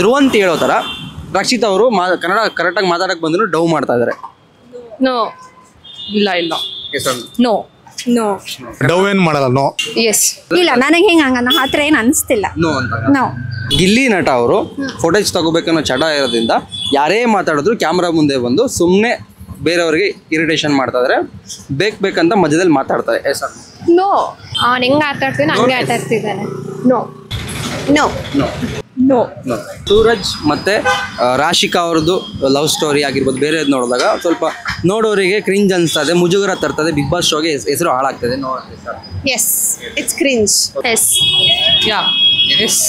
ಧ್ರುವ ಅಂತ ಹೇಳೋ ಥರ ರಕ್ಷಿತ್ ಅವರು ಕನ್ನಡ ಕರೆಕ್ಟಾಗಿ ಮಾತಾಡಕ್ಕೆ ಬಂದ್ರು ಡೌ ಮಾಡ್ತಾ ಇದ್ದಾರೆ. ನೋ ಇಲ್ಲ ಇಲ್ಲ ನೋ ನೋ ಡೌ ಏನು ಮಾಡಲ್ಲ. ನೋ ಎಸ್ ಇಲ್ಲ ನನಗೆ ಹಿಂಗೆ ಹಂಗ ಆ ಥರ ಏನು ಅನಿಸ್ತಿಲ್ಲ. ನೋ ಅಂತ. ನೋ ಗಿಲ್ಲಿ ನಟ ಅವರು ಫೋಟೋಸ್ ತಗೋಬೇಕನ್ನೋ ಚಟ ಇರೋದ್ರಿಂದ ಯಾರೇ ಮಾತಾಡಿದ್ರು ಕ್ಯಾಮ್ರಾ ಮುಂದೆ ಬಂದು ಸುಮ್ಮನೆ ಬೇರೆಯವ್ರಿಗೆ ಇರಿಟೇಷನ್ ಮಾಡ್ತಾ ಇದ್ದಾರೆ. ಬೇಕಂತ ಮಧ್ಯದಲ್ಲಿ ಮಾತಾಡ್ತಾರೆ. ಸರ್ ನೋ ಅವ್ನು ಹೆಂಗೆ ಆಟಾಡ್ತಾನೆ ಹಂಗೆ ಆಟಾಡ್ತಿದ್ದಾನೆ. No no no no. Suraj ಮತ್ತೆ ರಾಶಿಕಾ ಅವ್ರದ್ದು ಲವ್ ಸ್ಟೋರಿ ಆಗಿರ್ಬೋದು ಬೇರೆದು ನೋಡಿದಾಗ ಸ್ವಲ್ಪ ನೋಡೋರಿಗೆ ಕ್ರಿಂಜ್ ಅನಿಸ್ತದೆ, ಮುಜುಗರ ತರ್ತದೆ, ಬಿಗ್ ಬಾಸ್ ಶೋಗೆ ಹೆಸರು ಹಾಳಾಗ್ತದೆ. No sir. Yes it's cringe. Yes ya yes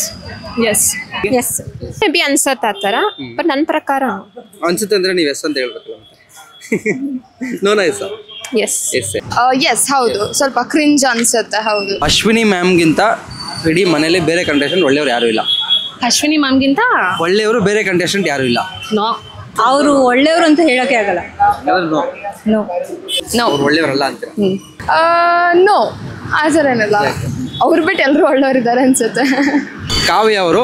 yes yes maybe ಅನ್ಸತ್ತೆ ಆ ಥರ, ಬಟ್ ನನ್ನ ಪ್ರಕಾರ ಅನ್ಸುತ್ತೆ ಅಂದ್ರೆ ನೀವು ಎಸ್ ಅಂತ ಹೇಳ್ಬೇಕಲ್ಲ. ನೋನ ಸರ್. ಎಸ್ ಎಸ್ ಎಸ್ ಹೌದು, ಸ್ವಲ್ಪ ಕ್ರಿಂಜ್ ಅನ್ಸುತ್ತೆ. ಹೌದು. ಅಶ್ವಿನಿ ಮ್ಯಾಮ್ಗಿಂತ ಇಡೀ ಮನೇಲಿ ಬೇರೆ ಕಂಟೆಸ್ಟೆಂಟ್ ಒಳ್ಳೆಯವ್ರು ಯಾರು ಇಲ್ಲ. ಅಶ್ವಿನಿ ಮ್ಯಾಮ್ಗಿಂತ ಒಳ್ಳೆಯವರು ಬೇರೆ ಕಂಟೆಸ್ಟೆಂಟ್ ಯಾರು ಇಲ್ಲ. ನೋ ಅವರು ಒಳ್ಳೆಯವರು ಅಂತ ಹೇಳೋಕೆ ಆಗಲ್ಲ. ನೋ ನೋ ನೋ ಅವ್ರು ಒಳ್ಳೆಯವರಲ್ಲ ಅಂತೀರ. ನೋ ಆ ಥರ ಏನಲ್ಲ, ಅವ್ರು ಬಿಟ್ಟು ಎಲ್ಲರೂ ಒಳ್ಳೆಯವರಿದ್ದಾರೆ ಅನ್ಸುತ್ತೆ. ಕಾವ್ಯ ಅವರು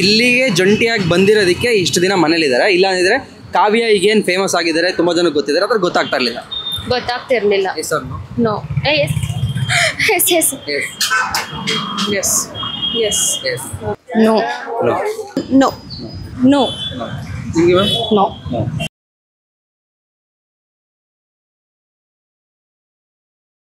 ಇಲ್ಲಿಗೆ ಜಂಟಿಯಾಗಿ ಬಂದಿರೋದಕ್ಕೆ ಇಷ್ಟು ದಿನ ಮನೇಲಿದ್ದಾರೆ. ಇಲ್ಲ ಅಂದಿದ್ರೆ ಕಾವ್ಯ ಈಗೇನು ಫೇಮಸ್ ಆಗಿದ್ದಾರೆ, ತುಂಬ ಜನಕ್ಕೆ ಗೊತ್ತಿದ್ದಾರೆ, ಅದ್ರ ಗೊತ್ತಾಗ್ತಾ ಇರಲಿಲ್ಲ. ಗೊತ್ತಾಗ್ತಿರ್ಲಿಲ್ಲ. No yes yes yes yes yes yes no no no no.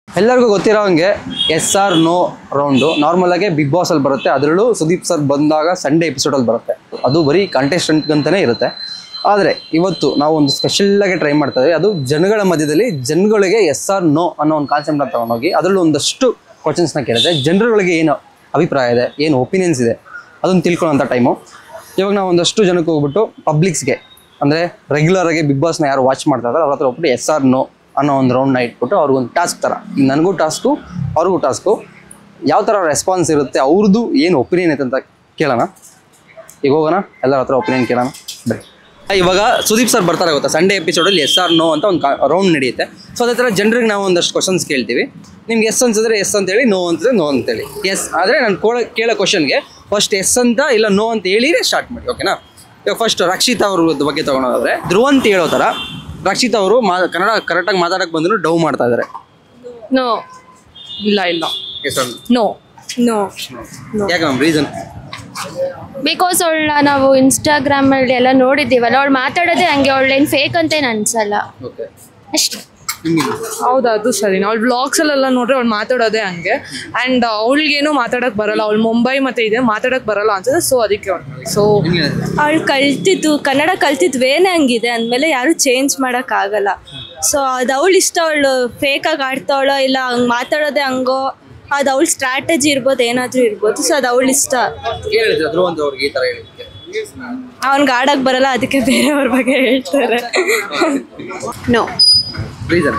ಎಲ್ಲರಿಗೂ ಗೊತ್ತಿರೋ ಹಂಗೆ ಎಸ್ ಆರ್ ನೋ ರೌಂಡು ನಾರ್ಮಲಾಗೆ ಬಿಗ್ ಬಾಸಲ್ಲಿ ಬರುತ್ತೆ. ಅದರಲ್ಲೂ ಸುದೀಪ್ ಸರ್ ಬಂದಾಗ ಸಂಡೇ ಎಪಿಸೋಡಲ್ಲಿ ಬರುತ್ತೆ. ಅದು ಬರೀ ಕಂಟೆಸ್ಟೆಂಟ್ಗಂತಲೇ ಇರುತ್ತೆ. ಆದರೆ ಇವತ್ತು ನಾವು ಒಂದು ಸ್ಪೆಷಲ್ಲಾಗಿ ಟ್ರೈ ಮಾಡ್ತಾ ಇದ್ದೀವಿ. ಅದು ಜನಗಳ ಮಧ್ಯದಲ್ಲಿ ಜನಗಳಿಗೆ ಎಸ್ ಆರ್ ನೋ ಅನ್ನೋ ಒಂದು ಕಾನ್ಸೆಪ್ಟನ್ನ ತೊಗೊಂಡೋಗಿ ಅದರಲ್ಲೂ ಒಂದಷ್ಟು ಕ್ವಶನ್ಸ್ನ ಕೇಳಿದೆ. ಜನರುಗಳಿಗೆ ಏನು ಅಭಿಪ್ರಾಯ ಇದೆ, ಏನು ಒಪಿನಿಯನ್ಸ್ ಇದೆ ಅದನ್ನು ತಿಳ್ಕೊಳ್ಳೋಂಥ ಟೈಮು. ಇವಾಗ ನಾವು ಒಂದಷ್ಟು ಜನಕ್ಕೆ ಹೋಗ್ಬಿಟ್ಟು ಪಬ್ಲಿಕ್ಸ್ಗೆ ಅಂದರೆ ರೆಗ್ಯುಲರಾಗಿ ಬಿಗ್ ಬಾಸ್ನ ಯಾರು ವಾಚ್ ಮಾಡ್ತಾ ಇದ್ದಾರೆ ಅವ್ರ ಹತ್ರ ಹೋಗ್ಬಿಟ್ಟು ಎಸ್ ಆರ್ ನೋ ಅನ್ನೋ ಒಂದು ರೌಂಡ್ನ ಇಟ್ಬಿಟ್ಟು ಅವ್ರಿಗೊಂದು ಟಾಸ್ಕ್ ಥರ, ನನಗೂ ಟಾಸ್ಕು ಅವ್ರಿಗೂ ಟಾಸ್ಕು, ಯಾವ ಥರ ರೆಸ್ಪಾನ್ಸ್ ಇರುತ್ತೆ, ಅವ್ರದ್ದು ಏನು ಒಪಿನಿಯನ್ ಐತೆ ಅಂತ ಕೇಳೋಣ. ಈಗ ಹೋಗೋಣ, ಎಲ್ಲರ ಹತ್ರ ಒಪಿನಿಯನ್ ಕೇಳೋಣ ಬರೀ. ಇವಾಗ ಸುದೀಪ್ ಸರ್ ಬರ್ತಾರೆ ಗೊತ್ತಾ, ಸಂಡೇ ಎಪಿಸೋಡಲ್ಲಿ ಎಸ್ ಆರ್ ನೋ ಅಂತ ಒಂದು ರೌಂಡ್ ನಡೆಯುತ್ತೆ. ಸೊ ಅದೇ ಥರ ಜನರಿಗೆ ನಾವು ಒಂದಷ್ಟು ಕ್ವಶನ್ಸ್ ಕೇಳ್ತೀವಿ. ನಿಮ್ಗೆ ಎಸ್ ಅನ್ಸಿದ್ರೆ ಎಸ್ ಅಂತೇಳಿ, ನೋ ಅಂತಂದರೆ ನೋ ಅಂತೇಳಿ. ಎಸ್ ಆದರೆ ನಾನು ಕೇಳೋ ಕ್ವಶನ್ಗೆ ಫಸ್ಟ್ ಎಸ್ ಅಂತ ಇಲ್ಲ ನೋ ಅಂತ ಹೇಳಿದ್ರೆ ಸ್ಟಾರ್ಟ್ ಮಾಡಿ, ಓಕೆನಾ? ಇವಾಗ ಫಸ್ಟ್ ರಕ್ಷಿತ್ ಅವ್ರ ಬಗ್ಗೆ ತೊಗೊಳೋದಾದ್ರೆ ಧ್ರುವ ಅಂತ ಹೇಳೋ ಥರ ರಕ್ಷಿತ್ ಅವರು ಕನ್ನಡ ಕರೆಕ್ಟಾಗಿ ಮಾತಾಡಕ್ಕೆ ಬಂದ್ರು ಡೌ ಮಾಡ್ತಾ ಇದ್ದಾರೆ. ನೋ ಇಲ್ಲ ಇಲ್ಲ ನೋ ನೋ ಯಾಕೆ ಮ್ಯಾಮ್ ರೀಸನ್? ಬಿಕಾಸ್ ಅವಳ ನಾವು ಇನ್ಸ್ಟಾಗ್ರಾಮಲ್ಲಿ ಎಲ್ಲ ನೋಡಿದ್ದೀವಲ್ಲ, ಅವಳು ಮಾತಾಡೋದೇ ಹಂಗೆ, ಅವಳೇನು ಫೇಕ್ ಅಂತೇನು ಅನ್ಸಲ್ಲ ಓಕೆ ಅಷ್ಟೇ. ಹೌದು, ಅದು ಸರಿ. ಅವಳು ಬ್ಲಾಗ್ಸಲ್ಲೆಲ್ಲ ನೋಡ್ರೆ ಅವ್ಳು ಮಾತಾಡೋದೇ ಹಂಗೆ. ಆ್ಯಂಡ್ ಅವಳಿಗೇನು ಮಾತಾಡೋಕ್ಕೆ ಬರಲ್ಲ. ಅವಳು ಮುಂಬೈ ಮತ್ತು ಇದೆ ಮಾತಾಡೋಕ್ಕೆ ಬರಲ್ಲ ಅನ್ಸುತ್ತೆ. ಸೊ ಅದಕ್ಕೆ ಸೊ ಅವಳು ಕಲ್ತಿದ್ದು ಕನ್ನಡ ಕಲ್ತಿದ್ದು ವೇನೇ ಹಂಗಿದೆ ಅಂದಮೇಲೆ ಯಾರು ಚೇಂಜ್ ಮಾಡೋಕ್ಕಾಗಲ್ಲ. ಸೊ ಅದು ಅವಳು ಇಷ್ಟ. ಅವಳು ಫೇಕಾಗಿ ಆಡ್ತಾವಳೋ ಇಲ್ಲ ಹಂಗೆ ಮಾತಾಡೋದೇ ಹಂಗೋ, ಅದು ಅವಳ ಸ್ಟ್ರಾಟಜಿ ಇರ್ಬೋದು, ಏನಾದರೂ ಇರ್ಬೋದು. ಸೊ ಅದು ಅವಳ ಇಷ್ಟ. ಅವ್ನಿಗೆ ಆಡೋಕ್ಕೆ ಬರಲ್ಲ, ಅದಕ್ಕೆ ಬೇರೆಯವ್ರ ಬಗ್ಗೆ ಹೇಳ್ತಾರೆ. ನೋ ರೀಸನ್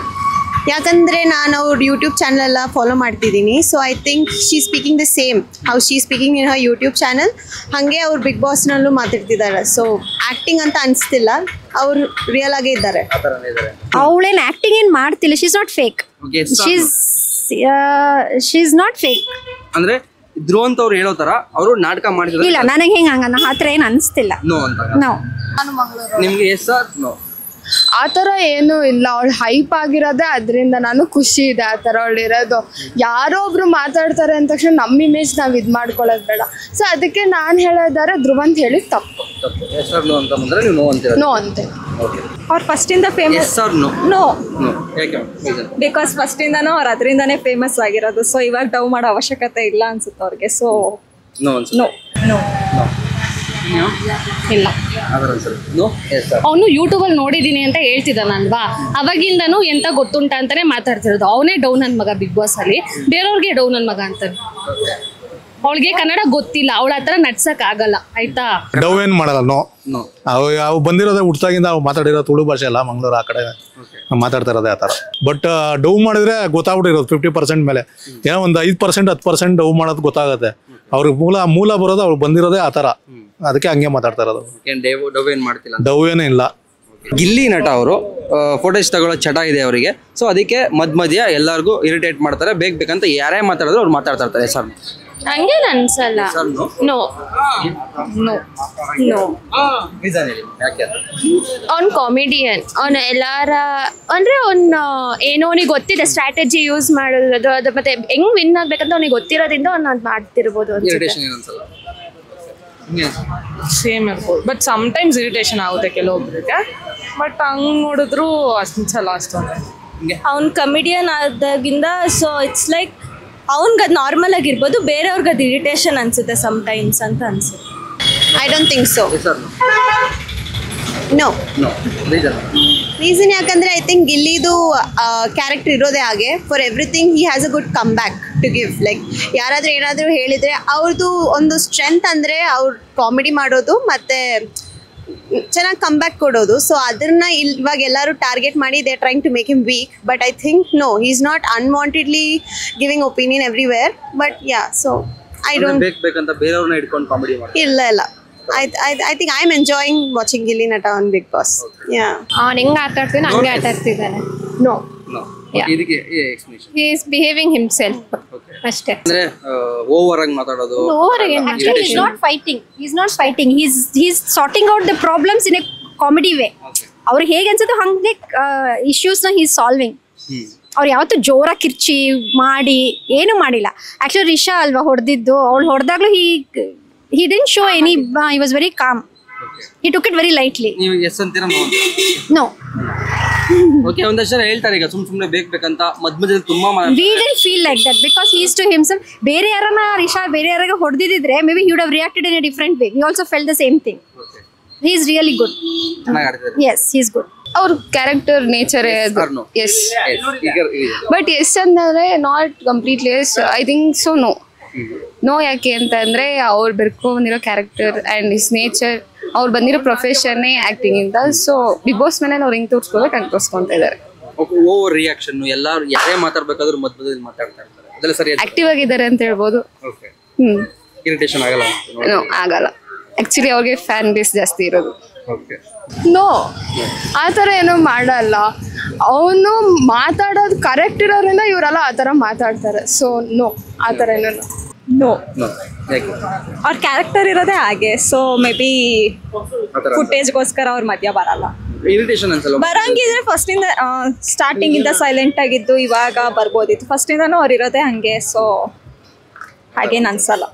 ಯಾಕಂದರೆ ನಾನು ಅವ್ರ ಯೂಟ್ಯೂಬ್ ಚಾನಲ್ ಎಲ್ಲ ಫಾಲೋ ಮಾಡ್ತಿದ್ದೀನಿ. So I think she speaking the same how she speaking in Har YouTube channel. ಹಾಗೆ ಅವ್ರು ಬಿಗ್ ಬಾಸ್ನಲ್ಲೂ ಮಾತಾಡ್ತಿದ್ದಾರೆ. ಸೊ ಆ್ಯಕ್ಟಿಂಗ್ ಅಂತ ಅನಿಸ್ತಿಲ್ಲ, ಅವರು ರಿಯಲ್ ಆಗೇ ಇದ್ದಾರೆ. ಅವಳೇನು ಆ್ಯಕ್ಟಿಂಗ್ ಏನು ಮಾಡ್ತಿಲ್ಲ. She's not fake. She's not fake. ಅಂದ್ರೆ ಧ್ರುವ ಅಂತ ಅವ್ರು ಹೇಳೋ ತರ ಅವರು ನಾಟಕ ಮಾಡಿದ್ರು. ಇಲ್ಲ ನನಗೆ ಹಿಂಗೆ ಹಂಗ ಆ ಥರ ಏನು ಅನಿಸ್ತಿಲ್ಲ. ನೋ ಅಂತ. ನೋ. ನಿಮ್ಗೆ ಎಸ್ ಆರ್ ನೋ? ಆ ಥರ ಏನೂ ಇಲ್ಲ. ಅವಳು ಹೈಪ್ ಆಗಿರೋದೇ ಅದರಿಂದ ನಾನು ಖುಷಿ ಇದೆ ಆ ಥರ ಅವಳು ಇರೋದು. ಯಾರೋ ಒಬ್ರು ಮಾತಾಡ್ತಾರೆ ಅಂದ ತಕ್ಷಣ ನಮ್ಮ ಇಮೇಜ್ ನಾವು ಇದು ಮಾಡ್ಕೊಳ್ಳೋದು ಬೇಡ. ಸೊ ಅದಕ್ಕೆ ನಾನು ಹೇಳೋದಾದ್ರೆ ಧ್ರುವ ಅಂತ ಹೇಳಿ ತಪ್ಪು. ಎಸ್ ಆರ್ ನೋ ಅಂತ ಬಂದ್ರೆ ನೀವು ನೋ ಅಂತೀರಾ? ನೋ ಅಂತೆ. ಅವ್ರು ಫಸ್ಟಿಂದ famous. Yes or no? No. No ಯಾಕೆ? ಬಿಕಾಸ್ ಫಸ್ಟಿಂದನೂ ಅವ್ರು ಅದರಿಂದನೇ ಫೇಮಸ್ ಆಗಿರೋದು. ಸೊ ಇವಾಗ ಡವ್ ಮಾಡೋ ಅವಶ್ಯಕತೆ ಇಲ್ಲ ಅನ್ಸುತ್ತೆ ಅವ್ರಿಗೆ. ಸೊ ನೋ ಅನ್ಸುತ್ತೆ. ನೋ. ನೋ. ಇಲ್ಲ. ಅವನು ಯೂಟ್ಯೂಬಲ್ಲಿ ನೋಡಿದ್ದೀನಿ ಅಂತ ಹೇಳ್ತಿದ್ದಾನಲ್ವಾ, ಅವಾಗಿಂದನೂ ಎಂತ ಗೊತ್ತುಂಟ ಅಂತಾನೆ ಮಾತಾಡ್ತಿರೋದು. ಅವನೇ ಡೌ ನನ್ನ ಮಗ ಬಿಗ್ ಬಾಸ್ ಅಲ್ಲಿ, ಬೇರೆಯವ್ರಿಗೆ ಡೌ ನನ್ನ ಮಗ ಅಂತಾನೆ. ಅವಳಿಗೆ ಕನ್ನಡ ಗೊತ್ತಿಲ್ಲ, ಅವಳ ಹತ್ರ ನಡ್ಸಕ್ ಆಗಲ್ಲ. ಆಯ್ತಾ? ಡೌ ಏನ್ ಮಾಡಲ್ಲ. ನೋ. ಅವು ಬಂದಿರೋದೇ ಹುಟ್ಟಾಗಿಂದ ಅವು ಮಾತಾಡಿರೋ ತುಳು ಭಾಷೆ ಅಲ್ಲ, ಮಂಗಳೂರು ಆ ಕಡೆ ಮಾತಾಡ್ತಾ ಇರೋದೇ ಆ ಥರ. ಬಟ್ ಡೌ ಮಾಡಿದ್ರೆ ಗೊತ್ತಾಗ್ಬಿಟ್ಟಿರೋದು 50% ಮೇಲೆ. ಏನೋ ಒಂದು 5% 10% ಡೌ ಮಾಡೋದು ಗೊತ್ತಾಗುತ್ತೆ. ಅವ್ರಿಗೆ ಮೂಲ ಬರೋದು ಅವ್ರು ಬಂದಿರೋದೇ ಆ ಥರ. ಅದಕ್ಕೆ ಹಂಗೆ ಮಾತಾಡ್ತಾ ಇರೋದು. ಡೌ ಏನೇ ಇಲ್ಲ. ಗಿಲ್ಲಿ ನಟ ಅವರು ಫೋಟೋಸ್ ತಗೊಳ್ಳೋ ಚಟ ಇದೆ ಅವರಿಗೆ. ಸೊ ಅದಕ್ಕೆ ಮಧ್ಯ ಎಲ್ಲರಿಗೂ ಇರಿಟೇಟ್ ಮಾಡ್ತಾರೆ. ಬೇಕಂತ ಯಾರೇ ಮಾತಾಡಿದ್ರು ಅವ್ರು ಮಾತಾಡ್ತಾ ಇರ್ತಾರೆ. ಸರ್ ಹಂಗೇನು ಅನ್ಸಲ್ಲ. No no no. ಅವ್ನು ಕಾಮಿಡಿಯನ್. ಅವ್ನು ಎಲ್ಲಾರ ಅಂದ್ರೆ ಅವ್ನು ಏನೋ ಅವನಿಗೆ ಗೊತ್ತಿದೆ ಸ್ಟ್ರಾಟಜಿ ಯೂಸ್ ಮಾಡೋದು, ಅದು ಮತ್ತೆ ಹೆಂಗ್ ವಿನ್ ಆಗ್ಬೇಕಂತ ಅವ್ನಿಗೆ ಗೊತ್ತಿರೋದ್ರಿಂದ ಅವ್ನು ಅದು ಮಾಡ್ತಿರ್ಬೋದು ಅನ್ಸುತ್ತೆ. ಸೇಮ್ ಇರ್ಬೋದು, ಬಟ್ ಸಮ್ಟೈಮ್ಸ್ ಇರಿಟೇಷನ್ ಆಗುತ್ತೆ ಕೆಲವೊಬ್ರಿಗೆ. ಬಟ್ ಹಂಗೆ ನೋಡಿದ್ರು ಅನ್ಸಲ್ಲ ಅಷ್ಟೊಂದು. ಅವ್ನು ಕಮಿಡಿಯನ್ ಆದಾಗಿಂದ ಸೊ ಇಟ್ಸ್ ಲೈಕ್ ಅವ್ನಿಗೆ ಅದು ನಾರ್ಮಲ್ ಆಗಿರ್ಬೋದು, ಬೇರೆಯವ್ರಿಗೆ ಅದು ಇರಿಟೇಷನ್ ಅನ್ಸುತ್ತೆ ಸಮ್ಟೈಮ್ಸ್ ಅಂತ ಅನ್ಸುತ್ತೆ. I don't think so. No. Reason ಯಾಕಂದರೆ ಐ ಥಿಂಕ್ ಗಿಲ್ಲಿದು ಕ್ಯಾರೆಕ್ಟರ್ ಇರೋದೇ ಹಾಗೆ. For everything he has a good comeback to give. Like ಯಾರಾದರೂ ಏನಾದರೂ ಹೇಳಿದರೆ ಅವ್ರದ್ದು ಒಂದು ಸ್ಟ್ರೆಂತ್ ಅಂದರೆ ಅವ್ರು ಕಾಮಿಡಿ ಮಾಡೋದು ಮತ್ತು ಚೆನ್ನಾಗಿ ಕಮ್ ಬ್ಯಾಕ್ ಕೊಡೋದು. ಸೊ ಅದನ್ನ ಇವಾಗ ಎಲ್ಲರೂ ಟಾರ್ಗೆಟ್ ಮಾಡಿ they are trying to make him weak. But I think no, he is not unwantedly giving opinion everywhere. But yeah, so I don't ಬೇಕಂತ ಬೇರೆಯವ್ರನ್ನ ಇಟ್ಕೊಂಡು ಕಾಮಿಡಿ ಮಾಡಿ ಇಲ್ಲ. I think I'm enjoying watching Gilli Nata on Big Boss. Yeah. ಅವ್ನು ಹೆಂಗ್ ಆಟ ಆಡ್ತಾನೆ ಹಂಗೆ ಆಟ ಆಡ್ತಿದ್ದಾನೆ. ನೋ. ಇದಕ್ಕೆ explanation. He is behaving himself ಅಷ್ಟೇ. ಅಂದ್ರೆ ಓವರ್ ಆಗಿ ಮಾತಾಡೋದು. Actually, he's not fighting. He's not fighting. He's sorting out the problems in a comedy way. ಅವ್ರಿಗೆ ಹೇಗೆ ಅನ್ಸುತ್ತೋ ಹಂಗೆ ಇಶ್ಯೂಸ್ನ ಹೀಸ್ ಸಾಲ್ವಿಂಗ್. ಅವ್ರು ಯಾವತ್ತೂ ಜೋರಾಗಿ ಕಿರ್ಚಿ ಮಾಡಿ ಏನು ಮಾಡಿಲ್ಲ. ಆ್ಯಕ್ಚುಲಿ ರಿಷಾ ಅಲ್ವಾ ಹೊಡೆದಿದ್ದು, ಅವಳು ಹೊಡೆದಾಗ್ಲೂ he didn't show any, he was very calm. He took it very lightly. ನೀವು ಎಸ್ ಅಂತೀರಾ? No. ಓಕೆ, ಒಂದಷ್ಟು ಜನ ಹೇಳ್ತಾರೆ ಈಗ ಸುಮ್ಮನೆ ಬೇಕಂತ ಮಧ್ಯದಲ್ಲಿ ತುಂಬಾ we didn't feel like that because he is to himself. ಬೇರೆ ಯಾರನ್ನ ರಿಷಾ ಬೇರೆ ಯಾರಾಗ ಹೊಡೆದಿದ್ರೆ maybe he would have reacted in a different way. We also felt the same thing. He is really good. Yes, he is good. ಅವ್ರ character nature yes. But yes ಅಂದ್ರೆ not completely yes. I think so no. No ಯಾಕೆ ಅಂತಂದ್ರೆ ಅವ್ರು ಬೆರ್ಕೊಂಡಿರೋ character and his nature, ಅವ್ರು ಬಂದಿರೋ ಪ್ರೊಫೆಷನ್ನೇ acting ಇಂದ. ಸೊ ಬಿಗ್ ಬಾಸ್ ಮೇಲೆ ಅವ್ರು ಹೆಂಗೆ ತೋರಿಸ್ಕೋಬೇಕು ಹಂಗೆ ತೋರಿಸ್ಕೊತಾ ಇದ್ದಾರೆ. ಓವರ್ ರಿಯಾಕ್ಷನ್, ಎಲ್ಲರೂ ಯಾರೇ ಮಾತಾಡ್ಬೇಕಾದ್ರೂ ಮಧ್ಯದಲ್ಲಿ ಮಾತಾಡ್ತಾ ಇರ್ತಾರೆ. ಅದೆಲ್ಲ ಸರಿ ಆಕ್ಟಿವ್ ಆಗಿದ್ದಾರೆ ಅಂತ ಹೇಳ್ಬೋದು. ಇರಿಟೇಷನ್ ಆಗಲ್ಲ? ನೋ, ಆಗಲ್ಲ. ಆ್ಯಕ್ಚುಲಿ ಅವ್ರಿಗೆ ಫ್ಯಾನ್ ಬೇಸ್ ಜಾಸ್ತಿ ಇರೋದು. ನೋ, ಆ ಥರ ಏನೋ ಮಾಡಲ್ಲ. ಅವನು ಮಾತಾಡೋದು ಕರೆಕ್ಟ್ ಇರೋದ್ರಿಂದ ಇವರೆಲ್ಲ ಆ ಥರ ಮಾತಾಡ್ತಾರೆ. ಸೊ ನೋ, ಆ ಥರ ಏನೋ ನೋ. ಅವ್ರ ಕ್ಯಾರೆಕ್ಟರ್ ಇರೋದೇ ಹಾಗೆ. ಸೊ ಮೇ ಬಿ ಫುಟೇಜ್ಗೋಸ್ಕರ ಅವ್ರ ಮಧ್ಯ ಬರಲ್ಲ. ಇರಿಟೇಷನ್ ಅನ್ಸಲ್ಲ? ಬರಂಗಿದ್ರೆ ಫಸ್ಟಿಂದ ಸ್ಟಾರ್ಟಿಂಗ್ ಇಂದ ಸೈಲೆಂಟ್ ಆಗಿದ್ದು ಇವಾಗ ಬರ್ಬೋದಿತ್ತು. ಫಸ್ಟಿಂದನೂ ಅವ್ರು ಇರೋದೇ ಹಂಗೆ. ಸೊ ಹಾಗೇನು ಅನ್ಸಲ್ಲ.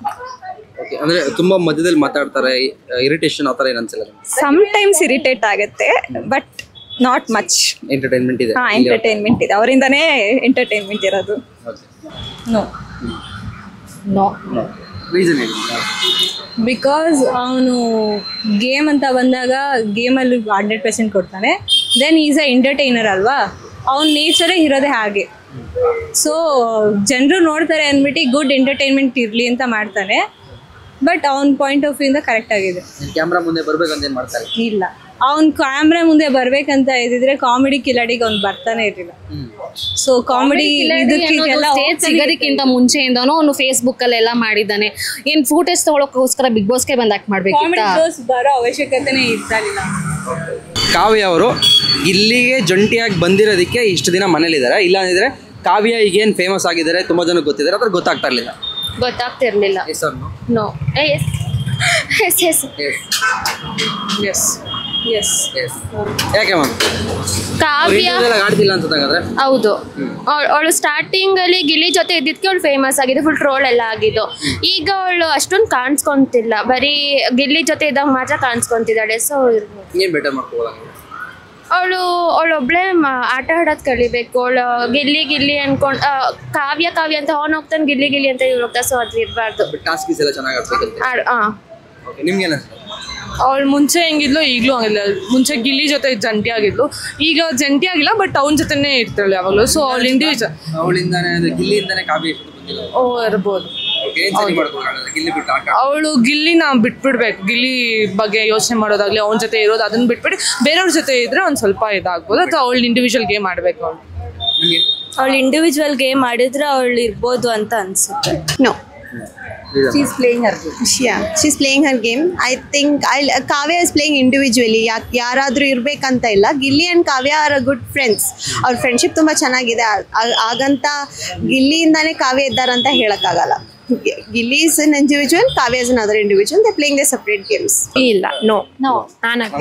ಅಂದ್ರೆ ತುಂಬಾ ಮಧ್ಯದಲ್ಲಿ ಮಾತಾಡ್ತಾರೆ, ಇರಿಟೇಷನ್ ಆ ಥರ ಏನು ಅನ್ಸಲ್ಲ? ಸಮ್ಟೈಮ್ಸ್ ಇರಿಟೇಟ್ ಆಗುತ್ತೆ, ಬಟ್ ನಾಟ್ ಮಚ್. ಎಂಟರ್ಟೈನ್ಮೆಂಟ್ ಇದೆ. ಎಂಟರ್ಟೈನ್ಮೆಂಟ್ ಇದೆ, ಅವರಿಂದನೇ ಎಂಟರ್ಟೈನ್ಮೆಂಟ್ ಇರೋದು. ನೋ. No. ರೀಸನ್ ಏನು? ಬಿಕಾಸ್ ಅವನು ಗೇಮ್ ಅಂತ ಬಂದಾಗ ಗೇಮಲ್ಲಿ 100% ಕೊಡ್ತಾನೆ. ದೆನ್ ಈಸ್ ಅ ಎಂಟರ್ಟೈನರ್ ಅಲ್ವಾ, ಅವನ ನೇಚರೇ ಇರೋದೇ ಹಾಗೆ. ಸೊ ಜನರು ನೋಡ್ತಾರೆ ಅಂದ್ಬಿಟ್ಟು ಗುಡ್ ಎಂಟರ್ಟೈನ್ಮೆಂಟ್ ಇರಲಿ ಅಂತ ಮಾಡ್ತಾನೆ. ಬಟ್ ಅವನ ಪಾಯಿಂಟ್ ಆಫ್ ವ್ಯೂ ಇಂದ ಕರೆಕ್ಟ್ ಆಗಿದೆ. ಕ್ಯಾಮ್ರಾ ಮುಂದೆ ಬರ್ಬೇಕಂತ ಏನು ಮಾಡ್ತಾರೆ? ಇಲ್ಲ, ಅವ್ನು ಕ್ಯಾಮ್ರಾ ಮುಂದೆ ಬರ್ಬೇಕಂತ ಇದ್ದಿದ್ರೆ ಕಾಮಿಡಿ ಕಿಲಾಡಿಗೆ ಅವ್ನು ಬರ್ತಾನೆ ಇರಲಿಲ್ಲ. ಸೊ ಕಾಮಿಡಿ ಸಿಗೋದಕ್ಕಿಂತ ಮುಂಚೆಯಿಂದನೂ ಅವನು ಫೇಸ್ಬುಕ್ ಅಲ್ಲೆಲ್ಲ ಮಾಡಿದ್ದಾನೆ. ಏನ್ ಫೂಟೇಜ್ ತಗೊಳಕ್ಕೋಸ್ಕರ ಬಿಗ್ ಬಾಸ್ಗೆ ಬಂದ್ ಆಕ್ಟ್ ಮಾಡ್ಬೇಕಿತ್ತ? ಬರೋ ಅವಶ್ಯಕತೆನೇ ಇರ್ತಾರಿಲ್ಲ. ಕಾವ್ಯ ಅವರು ಇಲ್ಲಿಗೆ ಜಂಟಿಯಾಗಿ ಬಂದಿರೋದಕ್ಕೆ ಇಷ್ಟು ದಿನ ಮನೇಲಿದ್ದಾರೆ. ಇಲ್ಲ ಅಂದಿದ್ರೆ ಕಾವ್ಯ ಈಗೇನು ಫೇಮಸ್ ಆಗಿದ್ದಾರೆ, ತುಂಬಾ ಜನಕ್ಕೆ ಗೊತ್ತಿದ್ದಾರೆ, ಅದ್ರ ಗೊತ್ತಾಗ್ತಾ ಇರಲಿಲ್ಲ. ಗೊತ್ತಾಗ್ತಿರ್ಲಿಲ್ಲ. ನೋ. ಯಾಕೆ ಮ್ಯಾಮ್ ಕಾವ್ಯ ಆಡ್ತಿಲ್ಲ ಅಂತಂದ್ರೆ? ಹೌದು, ಅವಳು ಸ್ಟಾರ್ಟಿಂಗ್ ಅಲ್ಲಿ ಗಿಲ್ಲಿ ಜೊತೆ ಇದ್ದಿದ್ಕೆ ಅವಳು ಫೇಮಸ್ ಆಗಿದ್ದು, ಫುಲ್ ಟ್ರೋಲ್ ಎಲ್ಲ ಆಗಿದ್ದು. ಈಗ ಅವಳು ಅಷ್ಟೊಂದು ಕಾಣಿಸ್ಕೊಂತಿಲ್ಲ, ಬರೀ ಗಿಲ್ಲಿ ಜೊತೆ ಇದ್ದಾಗ ಮಾತ್ರ ಕಾಣಿಸ್ಕೊಂತಿದ್ದಾಳೆ. ಸೊ ಏನ್ ಬೆಟರ್ ಮಾಡ್ಕೋಬೋದ? ಅವಳೊಬ್ಳೆ ಆಟ ಆಡೋದು ಕಲಿಬೇಕು. ಅವಳು ಗಿಲ್ಲಿ ಅನ್ಕೊಂಡು ಕಾವ್ಯ ಅಂತ ಅವನು ಹೋಗ್ತಾನೆ, ಗಿಲ್ಲಿ ಅಂತ ಇವ್ರು ಹೋಗ್ತಾರೆ. ಸೊ ಅದು ಇರಬಾರ್ದು. ಟಾಸ್ಕ್ ಎಲ್ಲ ಚೆನ್ನಾಗಿ ಆಡ್ಬೇಕಂತೆ. ನಿಮ್ಗೆ ಅವಳು ಮುಂಚೆ ಹೆಂಗಿದ್ಲು ಈಗಲೂ ಹಂಗಿಲ್ಲ. ಮುಂಚೆ ಗಿಲ್ಲಿ ಜೊತೆ ಜಂಟಿ ಆಗಿದ್ಲು, ಈಗ ಜಂಟಿ ಆಗಿಲ್ಲ, ಬಟ್ ಅವನ ಜೊತೆನೇ ಇರ್ತಾಳೆ ಯಾವಾಗಲೂ. ಸೊ ಅವಳು ಇಂಡಿವಿಜುವಲ್, ಗಿಲ್ಲಿಯಿಂದಾನೆ ಕಾವ್ಯ ಇರ್ಬೋದು. ಅವಳು ಗಿಲ್ಲಿನ ಬಿಟ್ಬಿಡ್ಬೇಕು. ಗಿಲ್ಲಿ ಬಗ್ಗೆ ಯೋಚನೆ ಮಾಡೋದಾಗ್ಲಿ, ಅವನ ಜೊತೆ ಇರೋದು ಅದನ್ನ ಬಿಟ್ಬಿಟ್ಟು ಬೇರೆಯವ್ರ ಜೊತೆ ಇದ್ರೆ ಒಂದು ಸ್ವಲ್ಪ ಇದಾಗ್ಬೋದು. ಅಥವಾ ಅವಳು ಇಂಡಿವಿಜುವಲ್ ಗೇಮ್ ಆಡ್ಬೇಕು. ಅವಳು ಇಂಡಿವಿಜುವಲ್ ಗೇಮ್ ಮಾಡಿದ್ರೆ ಅವಳು ಇರ್ಬೋದು ಅಂತ ಅನ್ಸುತ್ತೆ. No. She's playing her game. Yeah, she's playing her game. I think Kavya is playing individually. ಯಾರಾದರೂ ಇರಬೇಕಂತ ಇಲ್ಲ. Gilli and Kavya are good friends. ಅವ್ರ ಫ್ರೆಂಡ್ಶಿಪ್ ತುಂಬ ಚೆನ್ನಾಗಿದೆ. ಹಾಗಂತ ಗಿಲ್ಲಿಯಿಂದಾನೇ ಕಾವ್ಯ ಇದ್ದಾರಂತ ಹೇಳೋಕ್ಕಾಗಲ್ಲ. Gilly is an individual, Kavya is another individual. They're playing their separate games. ಇಲ್ಲ no No.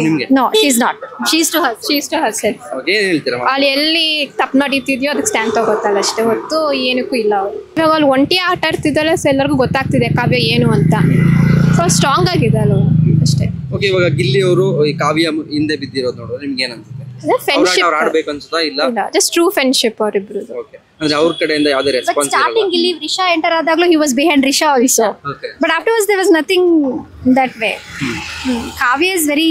ನಿಮ್ಗೆ No, she's not. She's to her. She's to herself. Okay ಏನ್ ಹೇಳ್ತೀರಾ ಅಲ್ಲಿ ಎಲ್ಲಿ ತಪ್ಪು ನಡೀತಿದ್ಯೋ ಅದಕ್ಕೆ ಸ್ಟ್ಯಾಂಡ್ ತಗೋತಾಳೆ ಅಷ್ಟೇ ಹೊತ್ತು ಏನಕ್ಕೂ ಇಲ್ಲ ಅವ್ರು ಇವಾಗ ಅಲ್ಲಿ ಒಂಟಿ ಆಟ ಆಡ್ತಿದ್ದಾಳೆ ಸೊ ಎಲ್ಲರಿಗೂ ಗೊತ್ತಾಗ್ತಿದೆ ಕಾವ್ಯ ಏನು ಅಂತ ಸೊ ಸ್ಟ್ರಾಂಗ್ ಆಗಿದ್ದಾಳೆ ಅವಳು ಅಷ್ಟೇ. ಓಕೆ ಇವಾಗ ಗಿಲ್ಲಿ ಅವರು ಈ ಕಾವ್ಯ ಹಿಂದೆ ಬಿದ್ದಿರೋದು ನೋಡಿದ್ರೆ ನಿಮ್ಗೆ ಏನ್ ಅನ್ಸುತ್ತೆ? ಫ್ರೆಂಡ್ಶಿಪ್ ಅವ್ರು ಆಡ್ಬೇಕು ಅನ್ಸುತ್ತಾ ಇಲ್ಲ? ಜಸ್ಟ್ ಟ್ರೂ ಫ್ರೆಂಡ್ಶಿಪ್ ಅವರಿಬ್ರು. ಓಕೆ ಅಂದ್ರೆ ಅವ್ರ ಕಡೆಯಿಂದ ಯಾವುದೇ But response starting Gilly, Risha enter adaglu, he was behind Risha also. Okay. But afterwards there was nothing that way. Kavya is very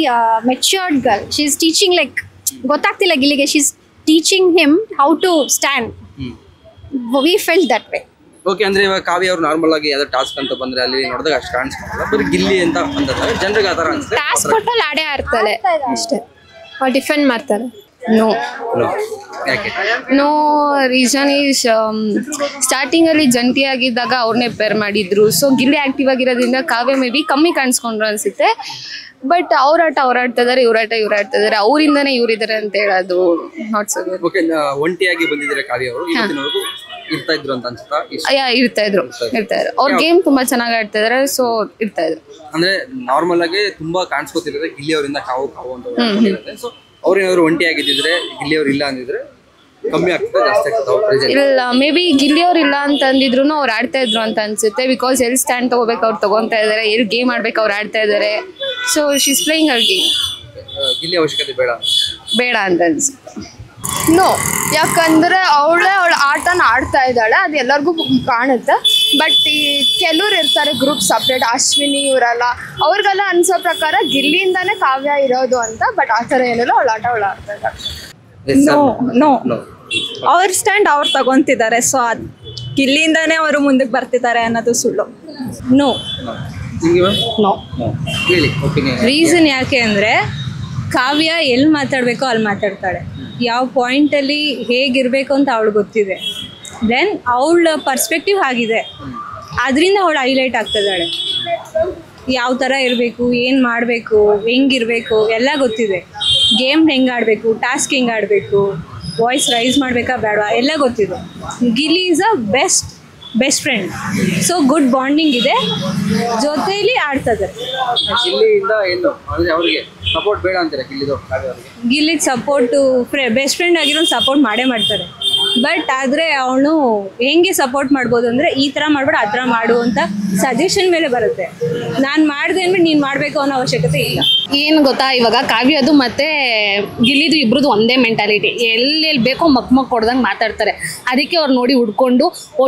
matured girl. She's teaching like gottaagtilla Gillige. She's teaching him how to stand. We felt that way. Okay ಅಂದ್ರೆ ಇವಾಗ ಕಾವ್ಯ ಅವ್ರು normal ಆಗಿ ಯಾವ್ದೋ task ಅಂತ ಬಂದ್ರೆ ಅಲ್ಲಿ ನೋಡಿದಾಗ ಅಷ್ಟು ಕಾಣಿಸ್ಕೊಳ್ಳಲ್ಲ, ಬರೀ ಗಿಲ್ಲಿ ಅಂತ ಅಂತಂದ್ರೆ ಜನರಿಗೆ ಆ ಥರ ಅನ್ಸುತ್ತೆ. ಟಾಸ್ಕ್ ಕೊಟ್ಟಲ್ಲಿ ಆಡೇ ಆಡ್ತಾಳೆ ಅಷ್ಟೇ, ಅವ್ರು ಡಿಫೆಂಡ್ ಮಾಡ್ತಾರೆ. ನೋ ಯಾಕೆ? ನೋ ರೀಸನ್ ಈಸ್ ಸ್ಟಾರ್ಟಿಂಗಲ್ಲಿ ಜಂಟಿಯಾಗಿದ್ದಾಗ ಅವ್ರನ್ನೇ ಪೇರ್ ಮಾಡಿದ್ರು. ಸೊ ಗಿಲ್ಲಿ ಆ್ಯಕ್ಟಿವ್ ಆಗಿರೋದ್ರಿಂದ ಕಾವ್ಯ ಮೇ ಬಿ ಕಮ್ಮಿ ಕಾಣಿಸ್ಕೊಂಡ್ರು ಅನಿಸುತ್ತೆ. ಬಟ್ ಅವ್ರಾಟ ಅವ್ರು ಆಡ್ತಾ ಇದಾರೆ, ಇವ್ರಾಟ ಇವ್ರು ಆಡ್ತಾ ಇದಾರೆ, ಅವರಿಂದನೇ ಇವ್ರಿದ್ದಾರೆ ಅಂತ ಹೇಳೋದು ನಾಟ್ ಸೊ ಗುಡ್. ಓಕೆ ಒಂಟಿಯಾಗಿ ಬಂದಿದ್ದಾರೆ ಕಾವ್ಯ ಅವರು, ಇವತ್ತಿನವರೆಗೂ ಇರ್ತಾ ಇದ್ರು ಅಂತ ಅನ್ಸುತ್ತಾ? ಇರ್ತಾ ಇದ್ರು. ಅವ್ರ ಗೇಮ್ ತುಂಬಾ ಚೆನ್ನಾಗಿ ಆಡ್ತಾ ಇದಾರೆ, ಸೊ ಇರ್ತಾ ಇದ್ರು. ಅಂದ್ರೆ ನಾರ್ಮಲ್ ಆಗಿ ತುಂಬಾ ಕಾಣಿಸ್ಕೊತಿರೋದ್ರೆ ಗಿಲ್ಲಿ ಅವರಿಂದ ಕಾವು ಅಂತ. ಸೊ ಅವ್ರೇನಾದ್ರು ಒಂಟಿ ಆಗಿದ್ದಿದ್ರೆ ಗಿಲ್ಲಿ ಅವ್ರು ಇಲ್ಲ ಅಂದಿದ್ರೆ ಕಮ್ಮಿ ಆಗ್ತದೆ, ಜಾಸ್ತಿ ಆಗ್ತದೆ? ಇಲ್ಲ, ಮೇ ಬಿ ಗಿಲ್ಲಿ ಅವ್ರು ಇಲ್ಲ ಅಂತ ಅಂದಿದ್ರು ಅವ್ರು ಆಡ್ತಾ ಇದ್ರು ಅಂತ ಅನ್ಸುತ್ತೆ. ಬಿಕಾಸ್ ಎಲ್ಲಿ ಸ್ಟ್ಯಾಂಡ್ ತಗೋಬೇಕು ಅವ್ರು ತಗೊಂತಾ ಇದಾರೆ, ಎಲ್ಲಿ ಗೇಮ್ ಆಡ್ಬೇಕು ಅವ್ರು ಆಡ್ತಾ ಇದಾರೆ. ಸೊ ಶೀಸ್ ಪ್ಲೇಯಿಂಗ್ ಅವ್ರ ಗೇಮ್. ಗಿಲ್ಲಿ ಅವಶ್ಯಕತೆ ಬೇಡ ಅಂತ ಅನ್ಸುತ್ತೆ. ನೋ, ಯಾಕಂದ್ರೆ ಅವಳ ಆಟನ ಆಡ್ತಾ ಇದ್ದಾಳೆ, ಅದು ಎಲ್ಲರಿಗೂ ಕಾಣುತ್ತೆ. ಬಟ್ ಈ ಕೆಲವ್ರು ಇರ್ತಾರೆ ಗ್ರೂಪ್ ಸಪ್ರೇಟ್, ಅಶ್ವಿನಿ ಇವರೆಲ್ಲ, ಅವ್ರಿಗೆಲ್ಲ ಅನ್ಸೋ ಪ್ರಕಾರ ಗಿಲ್ಲಿಯಿಂದಾನೇ ಕಾವ್ಯ ಇರೋದು ಅಂತ. ಬಟ್ ಆ ಥರ ಏನಿಲ್ಲ, ಅವಳ ಆಟ ಅವಳು ಆಡ್ತಾ ಇದ್ದಾಳೆ. ನೋ ಅವ್ರ ಸ್ಟ್ಯಾಂಡ್ ಅವ್ರು ತಗೊಂತಿದ್ದಾರೆ, ಸೊ ಅದು ಗಿಲ್ಲಿಯಿಂದಾನೇ ಅವರು ಮುಂದಕ್ಕೆ ಬರ್ತಿದ್ದಾರೆ ಅನ್ನೋದು ಸುಳ್ಳು. ನೋ ನೋ ಹೇಳಿ ಒಪಿನಿಯನ್. ರೀಸನ್ ಯಾಕೆ ಅಂದರೆ ಕಾವ್ಯ ಎಲ್ಲಿ ಮಾತಾಡಬೇಕೋ ಅಲ್ಲಿ ಮಾತಾಡ್ತಾಳೆ, ಯಾವ ಪಾಯಿಂಟಲ್ಲಿ ಹೇಗಿರಬೇಕು ಅಂತ ಅವಳು ಗೊತ್ತಿದೆ. ದೆನ್ ಅವಳ ಪರ್ಸ್ಪೆಕ್ಟಿವ್ ಆಗಿದೆ, ಅದರಿಂದ ಅವಳು ಹೈಲೈಟ್ ಆಗ್ತಿದ್ದಾಳೆ. ಯಾವ ಥರ ಇರಬೇಕು, ಏನು ಮಾಡಬೇಕು, ಹೆಂಗಿರಬೇಕು ಎಲ್ಲ ಗೊತ್ತಿದೆ. ಗೇಮ್ ಹೆಂಗೆ ಆಡಬೇಕು, ಟಾಸ್ಕ್ ಹೆಂಗೆ ಆಡಬೇಕು, ವಾಯ್ಸ್ ರೈಸ್ ಮಾಡಬೇಕಾ ಬೇಡವಾ ಎಲ್ಲ ಗೊತ್ತಿದೆ. Gilli is a best friend, so good bonding ಇದೆ, ಜೊತೆಯಲ್ಲಿ ಆಡ್ತದೆ. ಗಿಲ್ಲಿಯಿಂದ ಏನು ಅಂದ್ರೆ ಅವ್ರಿಗೆ ಸಪೋರ್ಟ್ ಬೇಡ ಅಂತಾರೆ ಗಿಲ್ಲಿದು ಕಾವ್ಯ ಅವರಿಗೆ? ಗಿಲ್ಲಿಗೆ ಸಪೋರ್ಟು ಬೆಸ್ಟ್ ಫ್ರೆಂಡ್ ಆಗಿರೋ ಸಪೋರ್ಟ್ ಮಾಡೇ ಮಾಡ್ತಾರೆ. ಬಟ್ ಆದರೆ ಅವನು ಹೆಂಗೆ ಸಪೋರ್ಟ್ ಮಾಡ್ಬೋದು ಅಂದರೆ ಈ ಥರ ಮಾಡ್ಬೇಡ ಆ ಥರ ಮಾಡು ಅಂತ ಸಜೆಷನ್ ಮೇಲೆ ಬರುತ್ತೆ. ನಾನು ಮಾಡಿದೆ ಅಂದ್ಬಿಟ್ಟು ನೀನು ಮಾಡಬೇಕು ಅನ್ನೋ ಅವಶ್ಯಕತೆ ಇಲ್ಲ. ಏನು ಗೊತ್ತಾ, ಇವಾಗ ಕಾವ್ಯದು ಮತ್ತೆ ಗಿಲ್ಲಿದು ಇಬ್ರದ್ದು ಒಂದೇ ಮೆಂಟಾಲಿಟಿ. ಎಲ್ಲೆಲ್ಲಿ ಬೇಕೋ ಮಕ್ ಕೊಡ್ದಂಗೆ ಮಾತಾಡ್ತಾರೆ. ಅದಕ್ಕೆ ಅವ್ರು ನೋಡಿ ಹುಡ್ಕೊಂಡು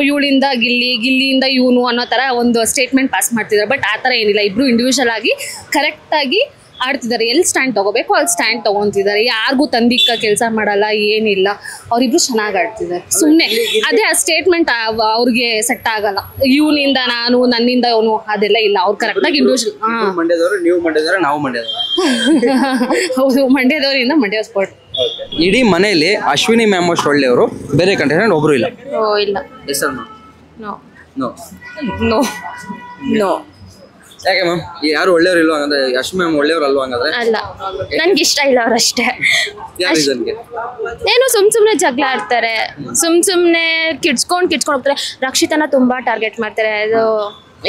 ಇವಳಿಂದ ಗಿಲ್ಲಿಯಿಂದ ಇವನು ಅನ್ನೋ ಥರ ಒಂದು ಸ್ಟೇಟ್ಮೆಂಟ್ ಪಾಸ್ ಮಾಡ್ತಿದ್ದಾರೆ. ಬಟ್ ಆ ಥರ ಏನಿಲ್ಲ, ಇಬ್ರು ಇಂಡಿವಿಜುವಲ್ ಆಗಿ ಕರೆಕ್ಟಾಗಿ ಆಡ್ತಿದ್ದಾರೆ. ಎಲ್ಲಿ ಸ್ಟ್ಯಾಂಡ್ ತಗೋಬೇಕು ಅಲ್ಲಿ ಸ್ಟ್ಯಾಂಡ್ ತಗೊಂತಿದ್ದಾರೆ. ಯಾರಿಗೂ ತಂದಿಕ್ಕ ಕೆಲಸ ಮಾಡಲ್ಲ, ಏನಿಲ್ಲ. ಅವರಿಬ್ರು ಚೆನ್ನಾಗಿ ಆಡ್ತಿದ್ದಾರೆ. ಸುಮ್ಮನೆ ಅದೇ ಆ ಸ್ಟೇಟ್ಮೆಂಟ್ ಅವ್ರಿಗೆ ಸೆಟ್ ಆಗಲ್ಲ. ಇವನಿಂದ ನಾನು, ನನ್ನಿಂದ ಇವನು, ಅದೆಲ್ಲ ಇಲ್ಲ. ಅವ್ರು ಕರೆಕ್ಟಾಗಿ ಇಂಡಿವಿಜುವಲ್. ಮಂಡ್ಯದವರು, ನೀವು ಮಂಡ್ಯದವರು, ನಾವು ಮಂಡ್ಯದವರು. ಹೌದು, ಮಂಡ್ಯದವರಿಂದ ಮಂಡ್ಯ ಸ್ಪೋರ್ಟ್. ಇಡೀ ಮನೆಯಲ್ಲಿ ಅಶ್ವಿನಿ ಮ್ಯಾಮ್ ಅಷ್ಟು ಒಳ್ಳೆಯವರು, ಬೇರೆ ಕಂಟೆಸ್ಟೆಂಟ್ ಒಬ್ರು ಇಲ್ಲ. ಇಲ್ಲ. ಹೆಸರು ನೋ ನೋ ನೋ ನೋ ಯಾಕೆ ಮ್ಯಾಮ್? ಯಾರು ಒಳ್ಳೆಯವರು ಇಲ್ವಾ ಹಂಗಂದ್ರೆ? ಅಶ್ವಿನಿ ಮ್ಯಾಮ್ ಒಳ್ಳೆಯವರು ಅಲ್ವಾ ಹಂಗಾದ್ರೆ? ಅಲ್ಲ, ನನ್ಗೆ ಇಷ್ಟ ಇಲ್ಲ ಅವರಷ್ಟೇ. ಯಾವ ರೀಸನ್ಗೆ? ಏನು ಸುಮ್ಮನೆ ಜಗಳ ಆಡ್ತಾರೆ, ಸುಮ್ಮನೆ ಕಿಡ್ಸ್ಕೊಂಡು ಹೋಗ್ತಾರೆ. ರಕ್ಷಿತನ ತುಂಬಾ ಟಾರ್ಗೆಟ್ ಮಾಡ್ತಾರೆ, ಅದು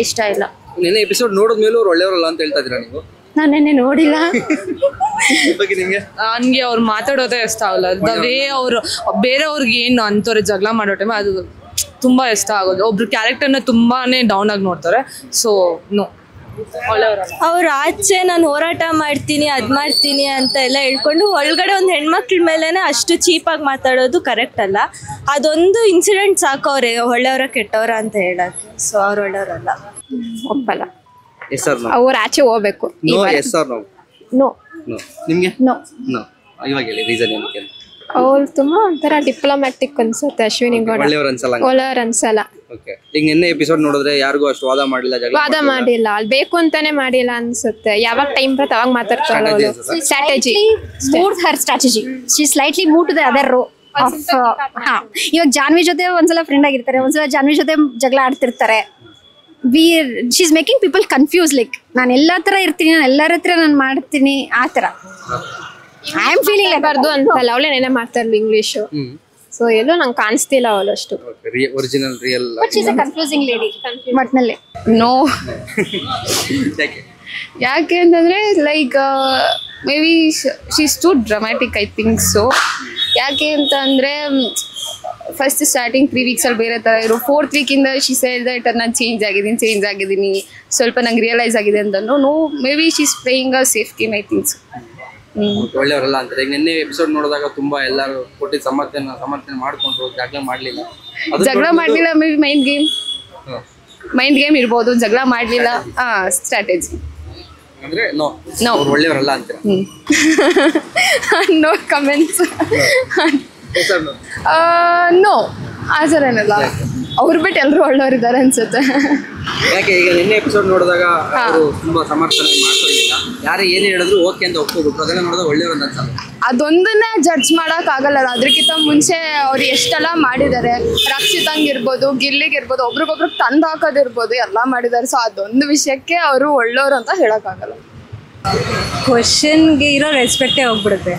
ಇಷ್ಟ ಇಲ್ಲ. ನೆನ್ನೆ ಎಪಿಸೋಡ್ ನೋಡಿದ್ಮೇಲೆ ಅವ್ರು ಒಳ್ಳೆಯವರಲ್ಲ ಅಂತ ಹೇಳ್ತಾ ಇದ್ದೀರಾ ನೀವು? ನಾನು ನೆನ್ನೆ ನೋಡಿಲ್ಲ. ಬಗ್ಗೆ ನಿಮಗೆ? ನನಗೆ ಅವ್ರು ಮಾತಾಡೋದೇ ಇಷ್ಟ ಆಗಲ್ಲ. ದ ವೇ ಅವರು ಬೇರೆಯವ್ರಿಗೆ ಏನು ಅಂತವ್ರೆ ಜಗಳ ಮಾಡೋ ಟೈಮ್ ಅದು ತುಂಬ ಇಷ್ಟ ಆಗೋದು. ಒಬ್ರು ಕ್ಯಾರೆಕ್ಟರ್ನ ತುಂಬಾನೇ ಡೌನ್ ಆಗಿ ನೋಡ್ತಾರೆ. ಸೊ ನೋ, ಅವ್ರು ಆಚೆ ನಾನು ಹೋರಾಟ ಮಾಡ್ತೀನಿ ಅದು ಮಾಡ್ತೀನಿ ಅಂತ ಎಲ್ಲ ಹೇಳ್ಕೊಂಡು ಒಳಗಡೆ ಒಂದು ಹೆಣ್ಮಕ್ಳ ಮೇಲೇನೆ ಅಷ್ಟು ಚೀಪಾಗಿ ಮಾತಾಡೋದು ಕರೆಕ್ಟ್ ಅಲ್ಲ. ಅದೊಂದು ಇನ್ಸಿಡೆಂಟ್ ಸಾಕು ಅವ್ರೆ ಒಳ್ಳೆಯವರ ಕೆಟ್ಟವರ ಅಂತ ಹೇಳಕ್ಕೆ. ಸೊ ಅವ್ರು ಒಳ್ಳೆಯವರಲ್ಲ. ಒಪ್ಪಲ್ಲ. ಅವ್ರು ಆಚೆ ಹೋಗ್ಬೇಕು. ನೋ. ನಿಮಗೆ? ನೋ. ನೋ. ಇವಾಗ ಹೇಳಿ ರೀಸನ್ ಏನಕ್ಕೆ? ಅವ್ರು ತುಂಬಾ ಒಂಥರ ಡಿಪ್ಲೊಮ್ಯಾಟಿಕ್ ಅನ್ಸುತ್ತೆ. ಅಶ್ವಿನಿ ಗೌಡ ಒಳ್ಳೆಯವರು ಅನ್ಸಲ್ಲ? ಒಳ್ಳೆಯವ್ರು ಅನ್ಸಲ್ಲ. ಓಕೆ. ಈಗ ನಿನ್ನೆ ಎಪಿಸೋಡ್ ನೋಡಿದ್ರೆ ಯಾರಿಗೂ ಅಷ್ಟು ವಾದ ಮಾಡಿಲ್ಲ, ವಾದ ಮಾಡಿಲ್ಲ, ಅಲ್ಲಿ ಬೇಕು ಅಂತಾನೆ ಮಾಡಿಲ್ಲ ಅನ್ಸುತ್ತೆ. ಯಾವಾಗ ಟೈಮ್ ಬರುತ್ತೆ ಅವಾಗ ಮಾತಾಡ್ತಾಳೆ ಅವಳು. Strategy moved her strategy. She slightly moved to the other row of ಇವಾಗ ಜಾನ್ವಿ ಜೊತೆ ಒಂದ್ಸಲ ಫ್ರೆಂಡ್ ಆಗಿರ್ತಾರೆ, ಒಂದ್ಸಲ ಜಾನ್ವಿ ಜೊತೆ ಜಗಳ ಆಡ್ತಿರ್ತಾರೆ. She is making people confuse. Like ನಾನು ಎಲ್ಲ ತರ ಇರ್ತೀನಿ, ನಾನು ಎಲ್ಲರ ಹತ್ರ ನಾನು ಮಾಡ್ತೀನಿ, ಆ ತರ. ಐ ಆಮ್ ಫೀಲಿಂಗ್ ಬರ್ದು ಅಂತಲ್ಲ, ಅವಳೇ ನೆನೆ ಮಾಡ್ತಾ ಇರ್ಲಿ ಇಂಗ್ಲೀಷು. ಸೊ ಎಲ್ಲೋ ನಂಗೆ ಕಾಣಿಸ್ತಿಲ್ಲ ಅವಳು ಅಷ್ಟು. Original real but she is a confusing lady ಒಟ್ನಲ್ಲಿ ನೋ. ಯಾಕೆ ಅಂತಂದ್ರೆ like maybe she's too dramatic I think so. ಯಾಕೆ ಅಂತ ಅಂದರೆ ಫಸ್ಟ್ ಸ್ಟಾರ್ಟಿಂಗ್ 3 ವೀಕ್ಸಲ್ಲಿ ಬೇರೆ ಥರ ಇರೋ 4th ವೀಕಿಂದ ಶಿ ಸೇಡ್ ದಟ್ ನಾನು ಚೇಂಜ್ ಆಗಿದ್ದೀನಿ ಸ್ವಲ್ಪ ನಂಗೆ ರಿಯಲೈಸ್ ಆಗಿದೆ ಅಂತಂದ್ರು. No maybe she is playing a safe game I thinks. ಒಳ್ಳೆಯವರಲ್ಲ ಅಂತಾರೆ. ಈಗ ನಿನ್ನೆ ಎಪಿಸೋಡ್ ನೋಡಿದಾಗ ತುಂಬಾ ಎಲ್ಲರೂ ಕೊಟ್ಟಿದ್ದು ಸಮರ್ಥನೆ ಮಾಡ್ಕೊಂಡ್ರು, ಜಗಳ ಮಾಡಲಿಲ್ಲ. ಮೇ ಬಿ ಮೈಂಡ್ ಗೇಮ್ ಇರ್ಬೋದು, ಜಗಳ ಮಾಡಲಿಲ್ಲ. ಸ್ಟ್ರಾಟಜಿ ಅಂದ್ರೆ ನೋ ಒಳ್ಳೆಯವರಲ್ಲ ಅಂತಾರೆ. No comments. ನೋ ಆ ಥರ ಏನಲ್ಲ, ಅವ್ರು ಬಿಟ್ಟು ಎಲ್ಲರೂ ಒಳ್ಳೆಯವರಿದ್ದಾರೆ ಅನ್ಸುತ್ತೆ. ಯಾಕೆ ಈಗ ನಿನ್ನೆ ಎಪಿಸೋಡ್ ನೋಡಿದಾಗ ಅವರು ತುಂಬಾ ಸಮರ್ಥನೆ ಮಾಡ್ಕೊಳ್ಳಿಲ್ಲ, ಯಾರೇ ಏನೇ ಹೇಳಿದ್ರು ಓಕೆ ಅಂತ ಒಪ್ಕೋಬಿಟ್ರು. ಅದೆಲ್ಲ ನೋಡಿದಾಗ ಒಳ್ಳೆಯವರು ಅಂತ ಅನ್ಸಲ್ಲ. ಅದೊಂದನ್ನೇ ಜಡ್ಜ್ ಮಾಡಕ್ ಆಗಲ್ಲ. ಅದಕ್ಕಿಂತ ಮುಂಚೆ ಅವ್ರು ಎಷ್ಟೆಲ್ಲ ಮಾಡಿದ್ದಾರೆ. ರಕ್ಷಿತಂಗಿರ್ಬೋದು, ಗಿಲ್ಲಿಗಿರ್ಬೋದು, ಒಬ್ರಿಗೊಬ್ರು ತಂದು ಹಾಕೋದಿರ್ಬೋದು, ಎಲ್ಲ ಮಾಡಿದ್ದಾರೆ. ಸೊ ಅದೊಂದು ವಿಷಯಕ್ಕೆ ಅವರು ಒಳ್ಳೆಯವರು ಅಂತ ಹೇಳೋಕ್ಕಾಗಲ್ಲ. ಕ್ವಶನ್ಗೆ ಇರೋ ರೆಸ್ಪೆಕ್ಟೇ ಹೋಗ್ಬಿಡುತ್ತೆ.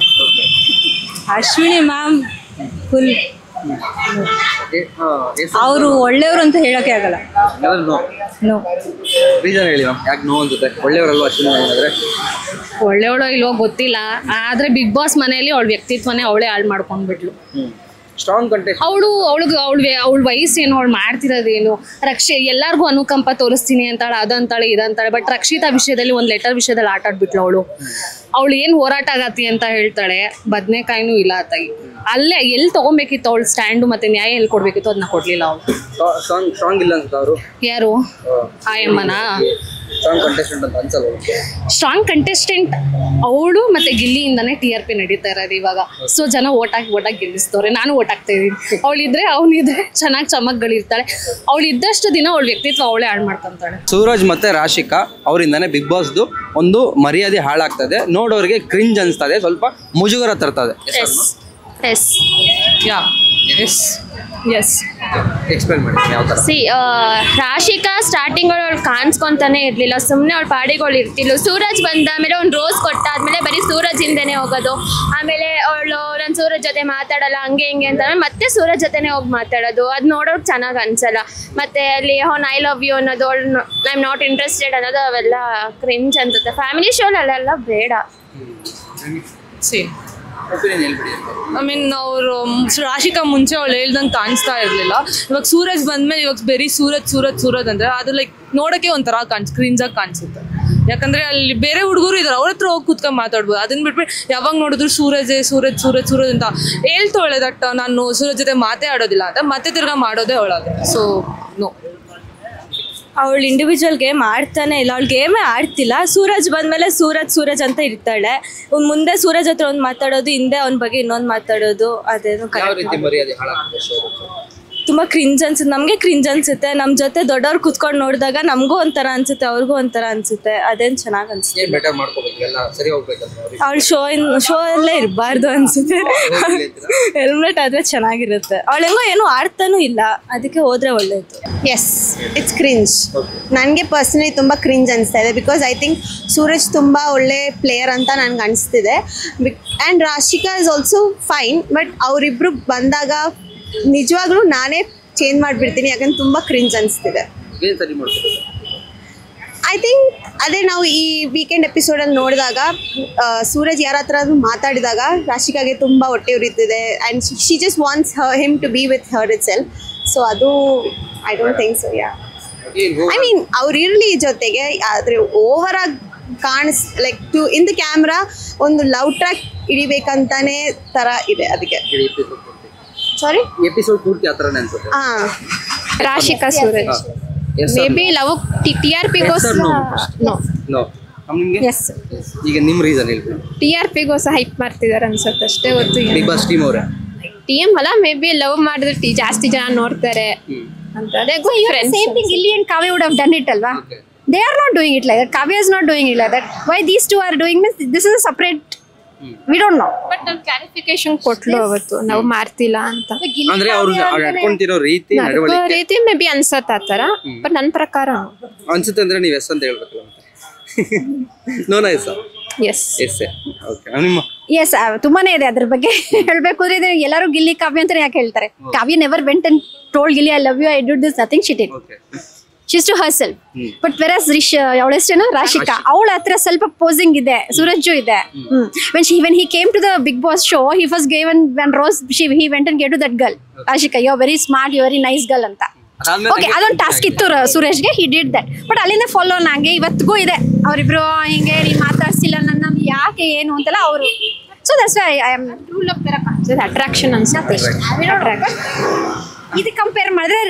ಅಶ್ವಿನಿ ಮ್ಯಾಮ್ ಫುಲ್ ಅವರು ಒಳ್ಳೆಯವರು ಅಂತ ಹೇಳೋಕೆ ಆಗಲ್ಲ. ನೋ ರೀಸನ್ ಹೇಳಿ ಮ್ಯಾಮ್, ಯಾಕೆ ನೋ ಅನ್ಸುತ್ತೆ? ಒಳ್ಳೆಯವರಲ್ವ ಅಶ್ವಿನಿ ಅಂದ್ರೆ? ಒಳ್ಳೆಯವಳೋ ಇಲ್ವೋ ಗೊತ್ತಿಲ್ಲ, ಆದ್ರೆ ಬಿಗ್ ಬಾಸ್ ಮನೆಯಲ್ಲಿ ಅವಳ ವ್ಯಕ್ತಿತ್ವನೇ ಅವಳೇ ಹಾಳು ಮಾಡ್ಕೊಂಡ್ಬಿಟ್ಲು. ಸ್ಟ್ರಾಂಗ್ ಕಂಟೆಸ್ಟ್ ಅವಳ ವಯಸ್ಸೇನು, ಅವಳು ಮಾಡ್ತಿರೋದೇನು, ಎಲ್ಲಾರ್ಗು ಅನುಕಂಪ ತೋರಿಸ್ತೀನಿ ಅಂತಾಳೆ, ಅದಂತಾಳೆ ಇದಂತಾಳೆ. ಬಟ್ ರಕ್ಷಿತಾ ವಿಷಯದಲ್ಲಿ ಒಂದು ಲೆಟರ್ ವಿಷಯದಲ್ಲಿ ಆಟ ಆಡ್ಬಿಟ್ಲು. ಅವಳು ಏನ್ ಹೋರಾಟ ಆಗತ್ತಿ ಅಂತ ಹೇಳ್ತಾಳೆ, ಬದ್ನೆಕಾಯಿನೂ ಇಲ್ಲ ಆತಾಗಿ. ಅಲ್ಲೇ ಎಲ್ಲಿ ತಗೊಬೇಕಿತ್ತು ಅವಳು ಸ್ಟ್ಯಾಂಡು, ಮತ್ತೆ ನ್ಯಾಯ ಎಲ್ಲಿ ಕೊಡ್ಬೇಕಿತ್ತು ಅದನ್ನ ಕೊಡ್ಲಿಲ್ಲ ಅವಳು. ಸ್ಟ್ರಾಂಗ್ ಇಲ್ಲ ಅಂತ ಅವರು ಯಾರು ಆಯಮ್ಮನ ಸ್ಟ್ರಾಂಗ್ ಕಂಟೆಸ್ಟೆಂಟ್ ಅವಳು ಮತ್ತೆ ಗಿಲ್ಲಿಯಿಂದಾನೇ TRP ನಡೀತಾ ಇರೋದು ಇವಾಗ. ಸೊ ಜನ ಓಟ್ ಹಾಕಿ ಗೆಲ್ಲಿಸ್ತವ್ರೆ. ನಾನು ಓಟ್ ಹಾಕ್ತಾ ಇದೀನಿ. ಅವಳಿದ್ರೆ ಅವನಿದ್ರೆ ಚೆನ್ನಾಗಿ ಚಮಕ್ಗಳಿರ್ತಾಳೆ. ಅವಳು ಇದ್ದಷ್ಟು ದಿನ ಅವಳ ವ್ಯಕ್ತಿತ್ವ ಅವಳೇ ಹಾಳು ಮಾಡ್ಕೊಂತಾಳೆ. ಸೂರಜ್ ಮತ್ತೆ ರಾಶಿಕಾ ಅವರಿಂದಾನೇ ಬಿಗ್ ಬಾಸ್ದು ಒಂದು ಮರ್ಯಾದೆ ಹಾಳಾಗ್ತದೆ. ನೋಡೋರಿಗೆ ಕ್ರಿಂಜ್ ಅನ್ಸ್ತದೆ, ಸ್ವಲ್ಪ ಮುಜುಗರ ತರ್ತದೆ. ಎಕ್ಸ್ಪ್ಲೇನ್ ಮಾಡಿ ಯಾವ ತರ. ರಾಶಿಕಾ ಸ್ಟಾರ್ಟಿಂಗ್ ಅವಳು ಕಾಣಿಸ್ಕೊಂತಾನೆ ಇರ್ಲಿಲ್ಲ, ಸುಮ್ಮನೆ ಅವಳು ಪಾಡಿಗಳು ಇರ್ತಿಲ್ಲ. ಸೂರಜ್ ಬಂದಾದ್ಮೇಲೆ ಒಂದು ರೋಸ್ ಕೊಟ್ಟಾದ್ಮೇಲೆ ಬರೀ ಸೂರಜ್ ಹಿಂದೆನೆ ಹೋಗೋದು. ಆಮೇಲೆ ಅವಳು ನಾನು ಸೂರಜ್ ಜೊತೆ ಮಾತಾಡಲ್ಲ ಹಂಗೆ ಹಿಂಗೆ ಅಂತ ಮತ್ತೆ ಸೂರಜ್ ಜೊತೆನೆ ಹೋಗಿ ಮಾತಾಡೋದು. ಅದು ನೋಡೋಕೆ ಚೆನ್ನಾಗಿ ಅನ್ಸಲ್ಲ. ಮತ್ತೆ ಅಲ್ಲಿ ಐ ಲವ್ ಯು ಅನ್ನೋದು, ಐ ಆಮ್ ನಾಟ್ ಇಂಟ್ರೆಸ್ಟೆಡ್ ಅನ್ನೋದು, ಅವೆಲ್ಲ ಕ್ರಿಂಜ್ ಅನ್ಸುತ್ತೆ. ಫ್ಯಾಮಿಲಿ ಶೋಲೆಲ್ಲ ಬೇಡ. ಐ ಮೀನ್ ಅವರು ರಾಶಿಕಾ ಮುಂಚೆ ಅವಳು ಹೇಳ್ದಂಗೆ ಕಾಣಿಸ್ತಾ ಇರಲಿಲ್ಲ. ಇವಾಗ ಸೂರಜ್ ಬಂದ್ಮೇಲೆ ಇವಾಗ ಬರೀ ಸೂರಜ್ ಅಂದ್ರೆ ಅದು ಲೈಕ್ ನೋಡೋಕ್ಕೆ ಒಂಥರ ಕ್ರಿಂಜಾಗಿ ಕಾಣಿಸುತ್ತೆ. ಯಾಕಂದ್ರೆ ಅಲ್ಲಿ ಬೇರೆ ಹುಡುಗರು ಇದ್ದಾರೆ, ಅವ್ರ ಹತ್ರ ಹೋಗಿ ಕೂತ್ಕೊಂಡು ಮಾತಾಡ್ಬೋದು. ಅದನ್ನ ಬಿಟ್ಬಿಟ್ಟು ಯಾವಾಗ ನೋಡಿದ್ರು ಸೂರಜ್ ಅಂತ ಹೇಳ್ತೋಳೆ. ದಟ್ ನಾನು ಸೂರಜ್ ಜೊತೆ ಮಾತೇ ಆಡೋದಿಲ್ಲ ಅಂತ ಮತ್ತೆ ತಿರ್ಗಾ ಮಾಡೋದೇ ಅವಳಾಗ. ಸೊ ನೋ, ಅವಳು ಇಂಡಿವಿಜುವಲ್ ಗೇಮ್ ಆಡ್ತಾನೆ ಇಲ್ಲ, ಅವಳು ಗೇಮೇ ಆಡ್ತಿಲ್ಲ. ಸೂರಜ್ ಬಂದಮೇಲೆ ಸೂರಜ್ ಅಂತ ಇರ್ತಾಳೆ. ಮುಂದೆ ಸೂರಜ್ ಹತ್ರ ಒಂದು ಮಾತಾಡೋದು, ಹಿಂದೆ ಅವನ ಬಗ್ಗೆ ಇನ್ನೊಂದು ಮಾತಾಡೋದು, ಅದೇನು ತುಂಬ ಕ್ರಿಂಜ್ ಅನ್ಸುತ್ತೆ. ನಮಗೆ ಕ್ರಿಂಜ್ ಅನ್ಸುತ್ತೆ. ನಮ್ಮ ಜೊತೆ ದೊಡ್ಡವ್ರು ಕುತ್ಕೊಂಡು ನೋಡಿದಾಗ ನಮಗೂ ಒಂಥರ ಅನ್ಸುತ್ತೆ, ಅವ್ರಿಗೂ ಒಂಥರ ಅನ್ಸುತ್ತೆ. ಅದೇನು ಚೆನ್ನಾಗಿ ಅನ್ಸುತ್ತೆ. ಅವಳು ಶೋ ಅಲ್ಲೇ ಇರಬಾರ್ದು ಅನ್ಸುತ್ತೆ. ಹೆಲ್ಮೆಟ್ ಆದರೆ ಚೆನ್ನಾಗಿರುತ್ತೆ. ಅವಳು ಹೆಂಗೋ ಏನೂ ಆಡ್ತಾನೂ ಇಲ್ಲ, ಅದಕ್ಕೆ ಹೋದ್ರೆ ಒಳ್ಳೇದು. Yes, it's cringe. ನನಗೆ ಪರ್ಸನಲಿ ತುಂಬ ಕ್ರಿಂಜ್ ಅನಿಸ್ತಾ ಇದೆ. ಬಿಕಾಸ್ ಐ ಥಿಂಕ್ ಸೂರಜ್ ತುಂಬ ಒಳ್ಳೆ ಪ್ಲೇಯರ್ ಅಂತ ನನಗೆ ಅನಿಸ್ತಿದೆ. And Rashika is also fine. But ಅವರಿಬ್ಬರು ಬಂದಾಗ ನಿಜವಾಗ್ಲೂ ನಾನೇ ಚೇಂಜ್ ಮಾಡಿಬಿಡ್ತೀನಿ, ಯಾಕಂದ್ರೆ ತುಂಬ ಕ್ರಿಂಜ್ ಅನಿಸ್ತಿದೆ. ಐ ಥಿಂಕ್ ಅದೇ ನಾವು ಈ ವೀಕೆಂಡ್ ಎಪಿಸೋಡಲ್ಲಿ ನೋಡಿದಾಗ ಸೂರಜ್ ಯಾರ ಹತ್ರ ಮಾತಾಡಿದಾಗ ರಾಶಿಕಾಗೆ ತುಂಬ ಹೊಟ್ಟೆ ಉರಿತಿದೆ. And she just wants him to be with her itself. So ಅದು I don't think so. Yeah, I mean ಅವ್ರು ಇರಲಿ ಜೊತೆಗೆ, ಆದರೆ ಓವರಾಗಿ like to in the camera ಒಂದು ಲವ್ ಟ್ರ್ಯಾಕ್ ಹಿಡಿಬೇಕಂತಾನೆ ಥರ ಇದೆ. ಅದಕ್ಕೆ ಸಾರಿ ಎಪಿಸೋಡ್ ಪೂರ್ತಿ ಆತರನೇ ಅನ್ಸುತ್ತೆ. Rashika Suraj maybe love TRPಗೋಸ್ಕರ. ಈಗ ನಿಮ್ಮ ರೀಸನ್ ಹೇಳ್ಬಿಡಿ. TRPಗೋಸ್ಕರ ಹೈಪ್ ಮಾಡ್ತಿದ್ದಾರೆ ಅನ್ಸುತ್ತೆ ಅಷ್ಟೇ ಹೊತ್ತು. ಬಿಗ್ ಬಾಸ್ ಟೀಮ್ ಅವರೇ ಟೀಮ್ ಅಲ್ಲ, ಮೇ ಬಿ ಲವ್ ಮಾಡಿದ್ರೆ ಜಾಸ್ತಿ ಜನ ನೋಡ್ತಾರೆ ಅಂತ. Same thing Gilly and Kavya would have done it alva. They are not doing it like that. Kavya is not doing it like that. Why these two are doing this? This is a separate. We don't know. But ನಾನು clarification ಕೊಟ್ಲು ಅವತ್ತು, ನಾವು ಮಾಡ್ತಿಲ್ಲ ಅಂತ. ಅಂದ್ರೆ ಅವ್ರು ನಡ್ಕೊಂತಿರೋ ರೀತಿ may be ಅನ್ಸತ್ತೆ ಆ ಥರ. ಬಟ್ ನನ್ನ ಪ್ರಕಾರ ಅನ್ಸುತ್ತೆ. ಅಂದ್ರೆ ನೀವು ಎಸ್ ಅಂತ ಹೇಳ್ಬೇಕಲ್ಲ. ನೋನ ಎಸ್ ಎಸ್ ಎಸ್ ಓಕೆ ನಿಮ್ಮ ಎಸ್ ತುಂಬಾನೇ ಇದೆ ಅದ್ರ ಬಗ್ಗೆ ಹೇಳ್ಬೇಕು ಅಂದ್ರೆ ಇದು ಎಲ್ಲರೂ ಗಿಲ್ಲಿ ಕಾವ್ಯ ಅಂತಾನೆ ಯಾಕೆ ಹೇಳ್ತಾರೆ. Kavya never went and told Gilli I love you, I do this, nothing she did. She's to herself. But versus ಅವಳ ಹೆಸರೇನು ರಾಶಿಕಾ, ಅವಳ ಹತ್ರ ಸ್ವಲ್ಪ ಪೋಸಿಂಗ್ ಇದೆ, ಸೂರಜ್ ಇದೆ. when he came to the Big Boss show, he first gave one rose, he went and gave to that girl, Rashika, you are very smart, you are very nice girl ಅಂತ. Okay, ಅದೊಂದು task ಇತ್ತು ಸುರೇಶ್ಗೆ, he did that. But ಅಲ್ಲಿಂದ follow ನಂಗೆ ಇವತ್ತಿಗೂ ಇದೆ, ಅವರಿಬ್ರು ಹಿಂಗೆ ನೀ ಮಾತಾಡ್ಸಿಲ್ಲ ನನ್ನ ಯಾಕೆ ಏನು ಅಂತೆಲ್ಲ ಅವರು. So that's why I am true love ತರ ಕಾಣಿಸ್ತದೆ, ಅಟ್ರಾಕ್ಷನ್ ಅನ್ಸುತ್ತೆ. ಇದು ಕಂಪೇರ್ ಮಾಡಿದ್ರೆ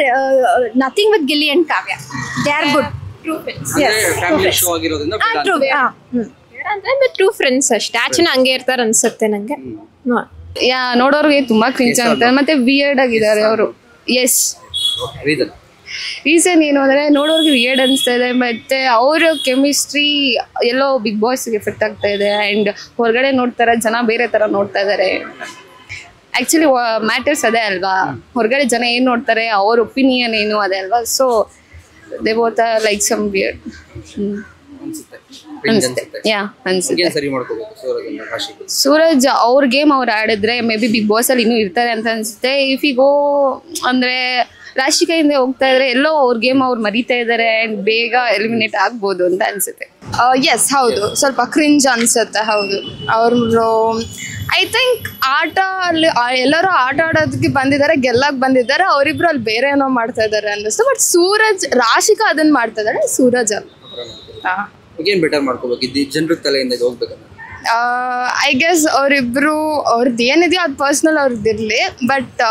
nothing with Gilli and Kavya, they are good. Family show ಆಗಿರೋದ್ರಿಂದ ಟ್ರೂ ಫ್ರೆಂಡ್ಸ್ ಅಷ್ಟೇ, ಆಚೆನ ಹಂಗೆ ಇರ್ತಾರೆ ಅನ್ಸುತ್ತೆ ನಂಗೆ. ನೋಡೋರ್ಗೆ ತುಂಬಾ ಕ್ರಿಂಜ್ ಅಂತ ಮತ್ತೆ ವಿಯರ್ಡ್ ಆಗಿದ್ದಾರೆ ಅವರು. ಎಸ್, ರೀಸನ್ ಏನು ಅಂದ್ರೆ ನೋಡೋರ್ಗೆ ವಿಯರ್ಡ್ ಅನಿಸ್ತಾ ಇದೆ, ಮತ್ತೆ ಅವ್ರ ಕೆಮಿಸ್ಟ್ರಿ ಎಲ್ಲೋ ಬಿಗ್ ಬಾಸ್ಗೆ ಎಫೆಕ್ಟ್ ಆಗ್ತಾ ಇದೆ. ಅಂಡ್ ಹೊರಗಡೆ ನೋಡ್ತಾರೆ ಜನ ಬೇರೆ ತರ ನೋಡ್ತಾ ಇದ್ದಾರೆ. ಆಕ್ಚುಲಿ ಮ್ಯಾಟರ್ಸ್ ಅದೇ ಅಲ್ವಾ, ಹೊರಗಡೆ ಜನ ಏನ್ ನೋಡ್ತಾರೆ, ಅವ್ರ ಒಪಿನಿಯನ್ ಏನು ಅದೇ ಅಲ್ವಾ. So they both are like some weird Suraj ಅವ್ರ ಗೇಮ್ ಅವ್ರು ಆಡಿದ್ರೆ ಮೇ ಬಿ ಬಿಗ್ ಬಾಸ್ ಅಲ್ಲಿ ಇನ್ನೂ ಇರ್ತಾರೆ ಅಂತ ಅನ್ಸುತ್ತೆ. ಇಫ್ ಗೋ ಅಂದ್ರೆ ರಾಶಿಕಾ ಹಿಂದೆ ಹೋಗ್ತಾ ಇದ್ರೆ ಎಲ್ಲೋ ಅವ್ರ ಗೇಮ್ ಅವ್ರು ಮರಿತಾ ಇದಾರೆ ಅಂಡ್ ಬೇಗ ಎಲಿಮಿನೇಟ್ ಆಗ್ಬೋದು ಅಂತ ಅನ್ಸುತ್ತೆ. ಎಸ್, ಹೌದು, ಸ್ವಲ್ಪ ಕ್ರಿಂಜ್ ಅನ್ಸುತ್ತೆ. ಹೌದು, ಅವರು ಐ ಥಿಂಕ್ ಆಟ ಅಲ್ಲಿ ಎಲ್ಲರೂ ಆಟ ಆಡೋದಕ್ಕೆ ಬಂದಿದ್ದಾರೆ, ಗೆಲ್ಲಕ್ ಬಂದಿದ್ದಾರೆ. ಅವರಿಬ್ರು ಅಲ್ಲಿ ಬೇರೆ ಏನೋ ಮಾಡ್ತಾ ಇದಾರೆ ಅನ್ನಿಸ್ತು. ಬಟ್ ಸೂರಜ್, ರಾಶಿಕಾ ಅದನ್ನ ಮಾಡ್ತಾ ಇದಾರೆ, ಸೂರಜ್ ಅಲ್ಲ. ಬೆಟರ್ ಮಾಡ್ಕೋಬೇಕು, ಜನರ ತಲೆಯಿಂದ ಹೋಗ್ಬೇಕು. ಐ ಗೆಸ್ ಅವರಿಬ್ರು ಅವ್ರದ್ದು ಏನಿದೆಯೋ ಅದು ಪರ್ಸ್ನಲ್ ಅವ್ರದ್ದು ಇರಲಿ, ಬಟ್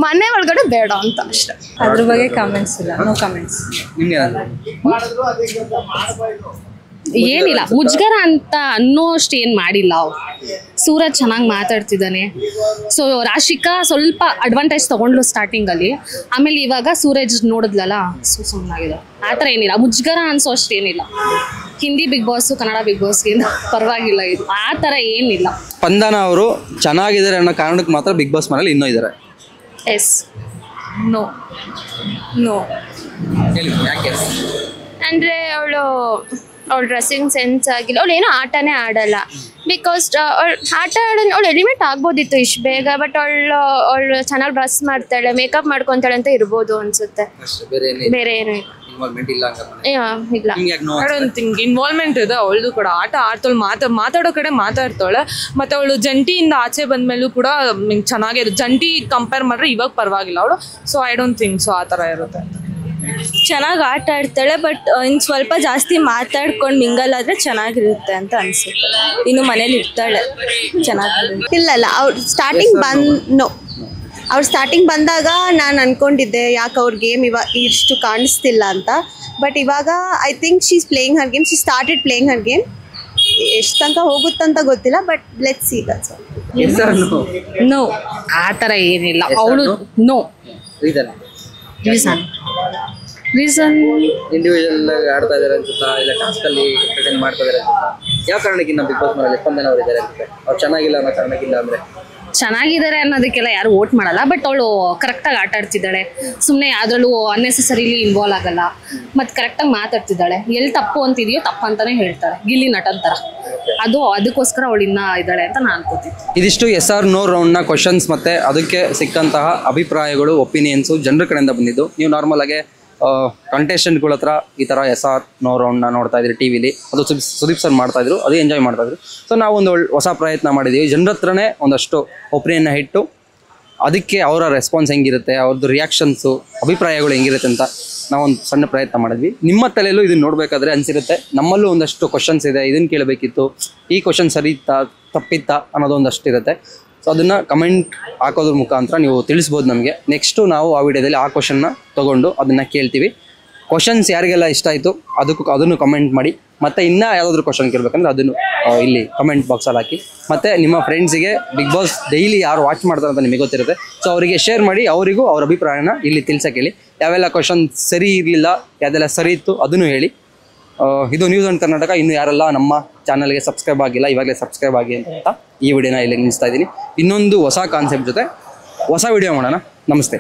ಮನೆ ಒಳಗಡೆ ಬೇಡ ಅಂತ ಅಷ್ಟೇ. ಅದ್ರ ಬಗ್ಗೆ ಕಾಮೆಂಟ್ಸ್ ಇಲ್ಲ, ನೋ ಕಾಮೆಂಟ್ಸ್. ಏನಿಲ್ಲ, ಮುಜ್ಗರ ಅಂತ ಅನ್ನೋಷ್ಟು ಏನ್ ಮಾಡಿಲ್ಲ ಅವ್ರು. ಸೂರಜ್ ಚೆನ್ನಾಗಿ ಮಾತಾಡ್ತಿದ್ದಾನೆ. ಸೊ ರಾಶಿಕಾ ಸ್ವಲ್ಪ ಅಡ್ವಾಂಟೇಜ್ ತಗೊಂಡ್ಲು ಸ್ಟಾರ್ಟಿಂಗ್ ಅಲ್ಲಿ, ಆಮೇಲೆ ಇವಾಗ ಸೂರಜ್ ನೋಡಿದ್ಲಲ್ಲ, ಸುಮ್ಮನಾಗಿದೆ. ಆ ಥರ ಏನಿಲ್ಲ, ಮುಜ್ಗರ ಅನ್ಸೋ ಅಷ್ಟು ಏನಿಲ್ಲ. Hindi big boss, Kannada big ಬಾಸ್ಗೆ ಪರವಾಗಿಲ್ಲ, ಇದು ಆ ಥರ ಏನಿಲ್ಲ. ಸ್ಪಂದನ ಅವರು ಚೆನ್ನಾಗಿದ್ದಾರೆ ಅನ್ನೋ ಕಾರಣಕ್ಕೆ ಮಾತ್ರ ಬಿಗ್ ಬಾಸ್ ಮನೇಲಿ ಇನ್ನೂ ಇದ್ದಾರೆ. ಎಸ್, ನೋ ನೋ ಯಾಕೆ ಅಂದರೆ ಅವಳು ಡ್ರೆಸ್ಸಿಂಗ್ ಸೆನ್ಸ್ ಆಗಿಲ್ಲ, ಅವಳು ಏನೋ ಆಟನೇ ಆಡಲ್ಲ. ಬಿಕಾಸ್ ಅವಳು ಆಟ ಅವಳು ಎಲಿಮಿನೇಟ್ ಆಗ್ಬೋದಿತ್ತು ಇಷ್ಟು ಬೇಗ. ಬಟ್ ಅವಳು ಚೆನ್ನಾಗಿ ಡ್ರೆಸ್ ಮಾಡ್ತಾಳೆ, ಮೇಕಪ್ ಮಾಡ್ಕೊತಾಳೆ ಅಂತ ಇರ್ಬೋದು ಅನ್ಸುತ್ತೆ, ಬೇರೆ ಏನು ಇಲ್ಲ. ಇನ್ವಾಲ್ವ್ಮೆಂಟ್ ಇದೆ ಅವಳದು ಕೂಡ. ಆಟ ಆಡ್ತಾಳೆ, ಮಾತಾಡೋ ಕಡೆ ಮಾತಾಡ್ತಾಳೆ. ಮತ್ತೆ ಅವಳು ಜಂಟಿಯಿಂದ ಆಚೆ ಬಂದ್ಮೇಲೂ ಕೂಡ ಚೆನ್ನಾಗಿರುತ್ತೆ. ಜಂಟಿ ಕಂಪೇರ್ ಮಾಡಿದ್ರೆ ಇವಾಗ ಪರವಾಗಿಲ್ಲ ಅವಳು. So I don't think so ಆ ಥರ ಇರುತ್ತೆ. ಚೆನ್ನಾಗಿ ಆಟ ಆಡ್ತಾಳೆ, ಬಟ್ ಇನ್ನು ಸ್ವಲ್ಪ ಜಾಸ್ತಿ ಮಾತಾಡ್ಕೊಂಡು ಮಿಂಗಲ್ ಆದರೆ ಚೆನ್ನಾಗಿರುತ್ತೆ ಅಂತ ಅನಿಸುತ್ತೆ. ಇನ್ನು ಮನೇಲಿ ಇರ್ತಾಳೆ ಚೆನ್ನಾಗಿ. ಇಲ್ಲ ಅವ್ರು ಸ್ಟಾರ್ಟಿಂಗ್ ಬಂದಾಗ ನಾನು ಅನ್ಕೊಂಡಿದ್ದೆ ಯಾಕೆ ಅವ್ರ ಗೇಮ್ ಇಷ್ಟು ಕಾಣಿಸ್ತಿಲ್ಲ ಅಂತ. ಬಟ್ ಇವಾಗ I think she is playing Har game, she started playing Har game. ಎಷ್ಟು ತನಕ ಹೋಗುತ್ತಂತ ಗೊತ್ತಿಲ್ಲ, ಬಟ್ ಲೆಟ್ಸ್ ಸೀ. ನೋ, ಆ ಥರ ಏನಿಲ್ಲ. ಅವಳು ನೋ ರೀಸನ್ ಇಂಡಿವಿಜುವಲ್ ಆಡ್ತಾ ಇದಾರೆ ಅನ್ಸುತ್ತಾ, ಇಲ್ಲ ಟಾಸ್ಕ್ ಅಲ್ಲಿ ಎಂಟರ್ಟೈನ್ ಮಾಡ್ತಾ ಇದಾರೆ ಅನ್ಸುತ್ತಾ? ಯಾವ ಕಾರಣಕ್ಕೆ ಇನ್ನ ಬಿಗ್ ಬಾಸ್ ಮನೇಲಿ ಸ್ಪಂದನ ಅವರು ಇದ್ದಾರೆ ಅನ್ಸುತ್ತೆ? ಅವ್ರು ಚೆನ್ನಾಗಿಲ್ಲ ಅನ್ನೋ ಕಾರಣಕ್ಕಿಲ್ಲ ಅಂದ್ರೆ ಚೆನ್ನಾಗಿದ್ದಾರೆ ಅನ್ನೋದಕ್ಕೆಲ್ಲ ಯಾರು ವೋಟ್ ಮಾಡಲ್ಲ. ಬಟ್ ಅವಳು ಕರೆಕ್ಟಾಗಿ ಆಟ ಆಡ್ತಿದ್ದಾಳೆ, ಸುಮ್ಮನೆ ಯಾವ್ದ್ರಲ್ಲೂ ಅನ್ನೆಸೆಸರಿಲಿ ಇನ್ವಾಲ್ವ್ ಆಗಲ್ಲ, ಮತ್ತು ಕರೆಕ್ಟಾಗಿ ಮಾತಾಡ್ತಿದ್ದಾಳೆ. ಎಲ್ಲಿ ತಪ್ಪು ಅಂತಿದೆಯೋ ತಪ್ಪು ಅಂತಾನೆ ಹೇಳ್ತಾಳೆ, ಗಿಲ್ಲಿ ನಟನ್ ಥರ. ಅದಕ್ಕೋಸ್ಕರ ಅವಳು ಇನ್ನೂ ಇದ್ದಾಳೆ ಅಂತ ನಾನು ಅನ್ಕೋತೀನಿ. ಇದಿಷ್ಟು ಎಸ್ ಆರ್ ನೋ ರೌಂಡ್ನ ಕ್ವಶನ್ಸ್ ಮತ್ತು ಅದಕ್ಕೆ ಸಿಕ್ಕಂತಹ ಅಭಿಪ್ರಾಯಗಳು, ಒಪಿನಿಯನ್ಸು ಜನರ ಕಡೆಯಿಂದ ಬಂದಿದ್ದು. ನೀವು ನಾರ್ಮಲ್ ಆಗಿ ಕಂಟೆಸ್ಟೆಂಟ್ಗಳ ಹತ್ರ ಈ ಥರ ಎಸ್ ಆರ್ ನೋ ರೌಂಡ್ನ ನೋಡ್ತಾ ಇದ್ರಿ ಟಿ ವಿಲಿ, ಅದು ಸುದೀಪ್ ಸರ್ ಮಾಡ್ತಾಯಿದ್ರು, ಅದು ಎಂಜಾಯ್ ಮಾಡ್ತಾಯಿದ್ರು. ಸೊ ನಾವು ಒಂದು ಹೊಸ ಪ್ರಯತ್ನ ಮಾಡಿದ್ದೀವಿ. ಜನರ ಹತ್ರನೇ ಒಂದಷ್ಟು ಒಪಿನಿಯನ್ನ ಇಟ್ಟು ಅದಕ್ಕೆ ಅವರ ರೆಸ್ಪಾನ್ಸ್ ಹೆಂಗಿರುತ್ತೆ, ಅವ್ರದ್ದು ರಿಯಾಕ್ಷನ್ಸು, ಅಭಿಪ್ರಾಯಗಳು ಹೆಂಗಿರುತ್ತೆ ಅಂತ ನಾವೊಂದು ಸಣ್ಣ ಪ್ರಯತ್ನ ಮಾಡಿದ್ವಿ. ನಿಮ್ಮ ತಲೆಯಲ್ಲೂ ಇದನ್ನು ನೋಡಬೇಕಾದ್ರೆ ಅನಿಸಿರುತ್ತೆ, ನಮ್ಮಲ್ಲೂ ಒಂದಷ್ಟು ಕ್ವಶನ್ಸ್ ಇದೆ, ಇದನ್ನು ಕೇಳಬೇಕಿತ್ತು, ಈ ಕ್ವಶನ್ ಸರಿ ಇತ್ತಾ ತಪ್ಪಿತ್ತಾ ಅನ್ನೋದು ಒಂದಷ್ಟು ಇರುತ್ತೆ. ಸೊ ಅದನ್ನು ಕಮೆಂಟ್ ಹಾಕೋದ್ರ ಮುಖಾಂತರ ನೀವು ತಿಳಿಸ್ಬೋದು ನಮಗೆ. ನೆಕ್ಸ್ಟು ನಾವು ಆ ವಿಡಿಯೋದಲ್ಲಿ ಆ ಕ್ವಶನ್ನ ತೊಗೊಂಡು ಅದನ್ನು ಕೇಳ್ತೀವಿ. ಕ್ವಶನ್ಸ್ ಯಾರಿಗೆಲ್ಲ ಇಷ್ಟ ಆಯಿತು ಅದನ್ನು ಕಮೆಂಟ್ ಮಾಡಿ. ಮತ್ತು ಇನ್ನೂ ಯಾವುದಾದ್ರೂ ಕ್ವಶನ್ ಕೇಳಬೇಕಂದ್ರೆ ಅದನ್ನು ಇಲ್ಲಿ ಕಮೆಂಟ್ ಬಾಕ್ಸಲ್ಲಿ ಹಾಕಿ. ಮತ್ತು ನಿಮ್ಮ ಫ್ರೆಂಡ್ಸಿಗೆ ಬಿಗ್ ಬಾಸ್ ಡೈಲಿ ಯಾರು ವಾಚ್ ಮಾಡ್ತಾರೆ ಅಂತ ನಿಮಗೆ ಗೊತ್ತಿರುತ್ತೆ, ಸೊ ಅವರಿಗೆ ಶೇರ್ ಮಾಡಿ, ಅವರಿಗೂ ಅವ್ರ ಅಭಿಪ್ರಾಯನ ಇಲ್ಲಿ ತಿಳಿಸೋಕೆ ಹೇಳಿ. ಯಾವೆಲ್ಲ ಕ್ವಶನ್ ಸರಿ ಇರಲಿಲ್ಲ, ಯಾವುದೆಲ್ಲ ಸರಿ ಇತ್ತು ಅದನ್ನು ಹೇಳಿ. ಇದು ನ್ಯೂಸ್ ಆನ್ ಕರ್ನಾಟಕ. ಇನ್ನು ಯಾರೆಲ್ಲ ನಮ್ಮ ಚಾನಲ್ಗೆ ಸಬ್ಸ್ಕ್ರೈಬ್ ಆಗಿಲ್ಲ, ಇವಾಗಲೇ ಸಬ್ಸ್ಕ್ರೈಬ್ ಆಗಿ ಅಂತ ಈ ವಿಡಿಯೋನ ಇಲ್ಲಿ ನಿಲ್ಲಿಸ್ತಾ ಇದ್ದೀನಿ. ಇನ್ನೊಂದು ಹೊಸ ಕಾನ್ಸೆಪ್ಟ್ ಜೊತೆ ಹೊಸ ವಿಡಿಯೋ ಮಾಡೋಣ. ನಮಸ್ತೆ.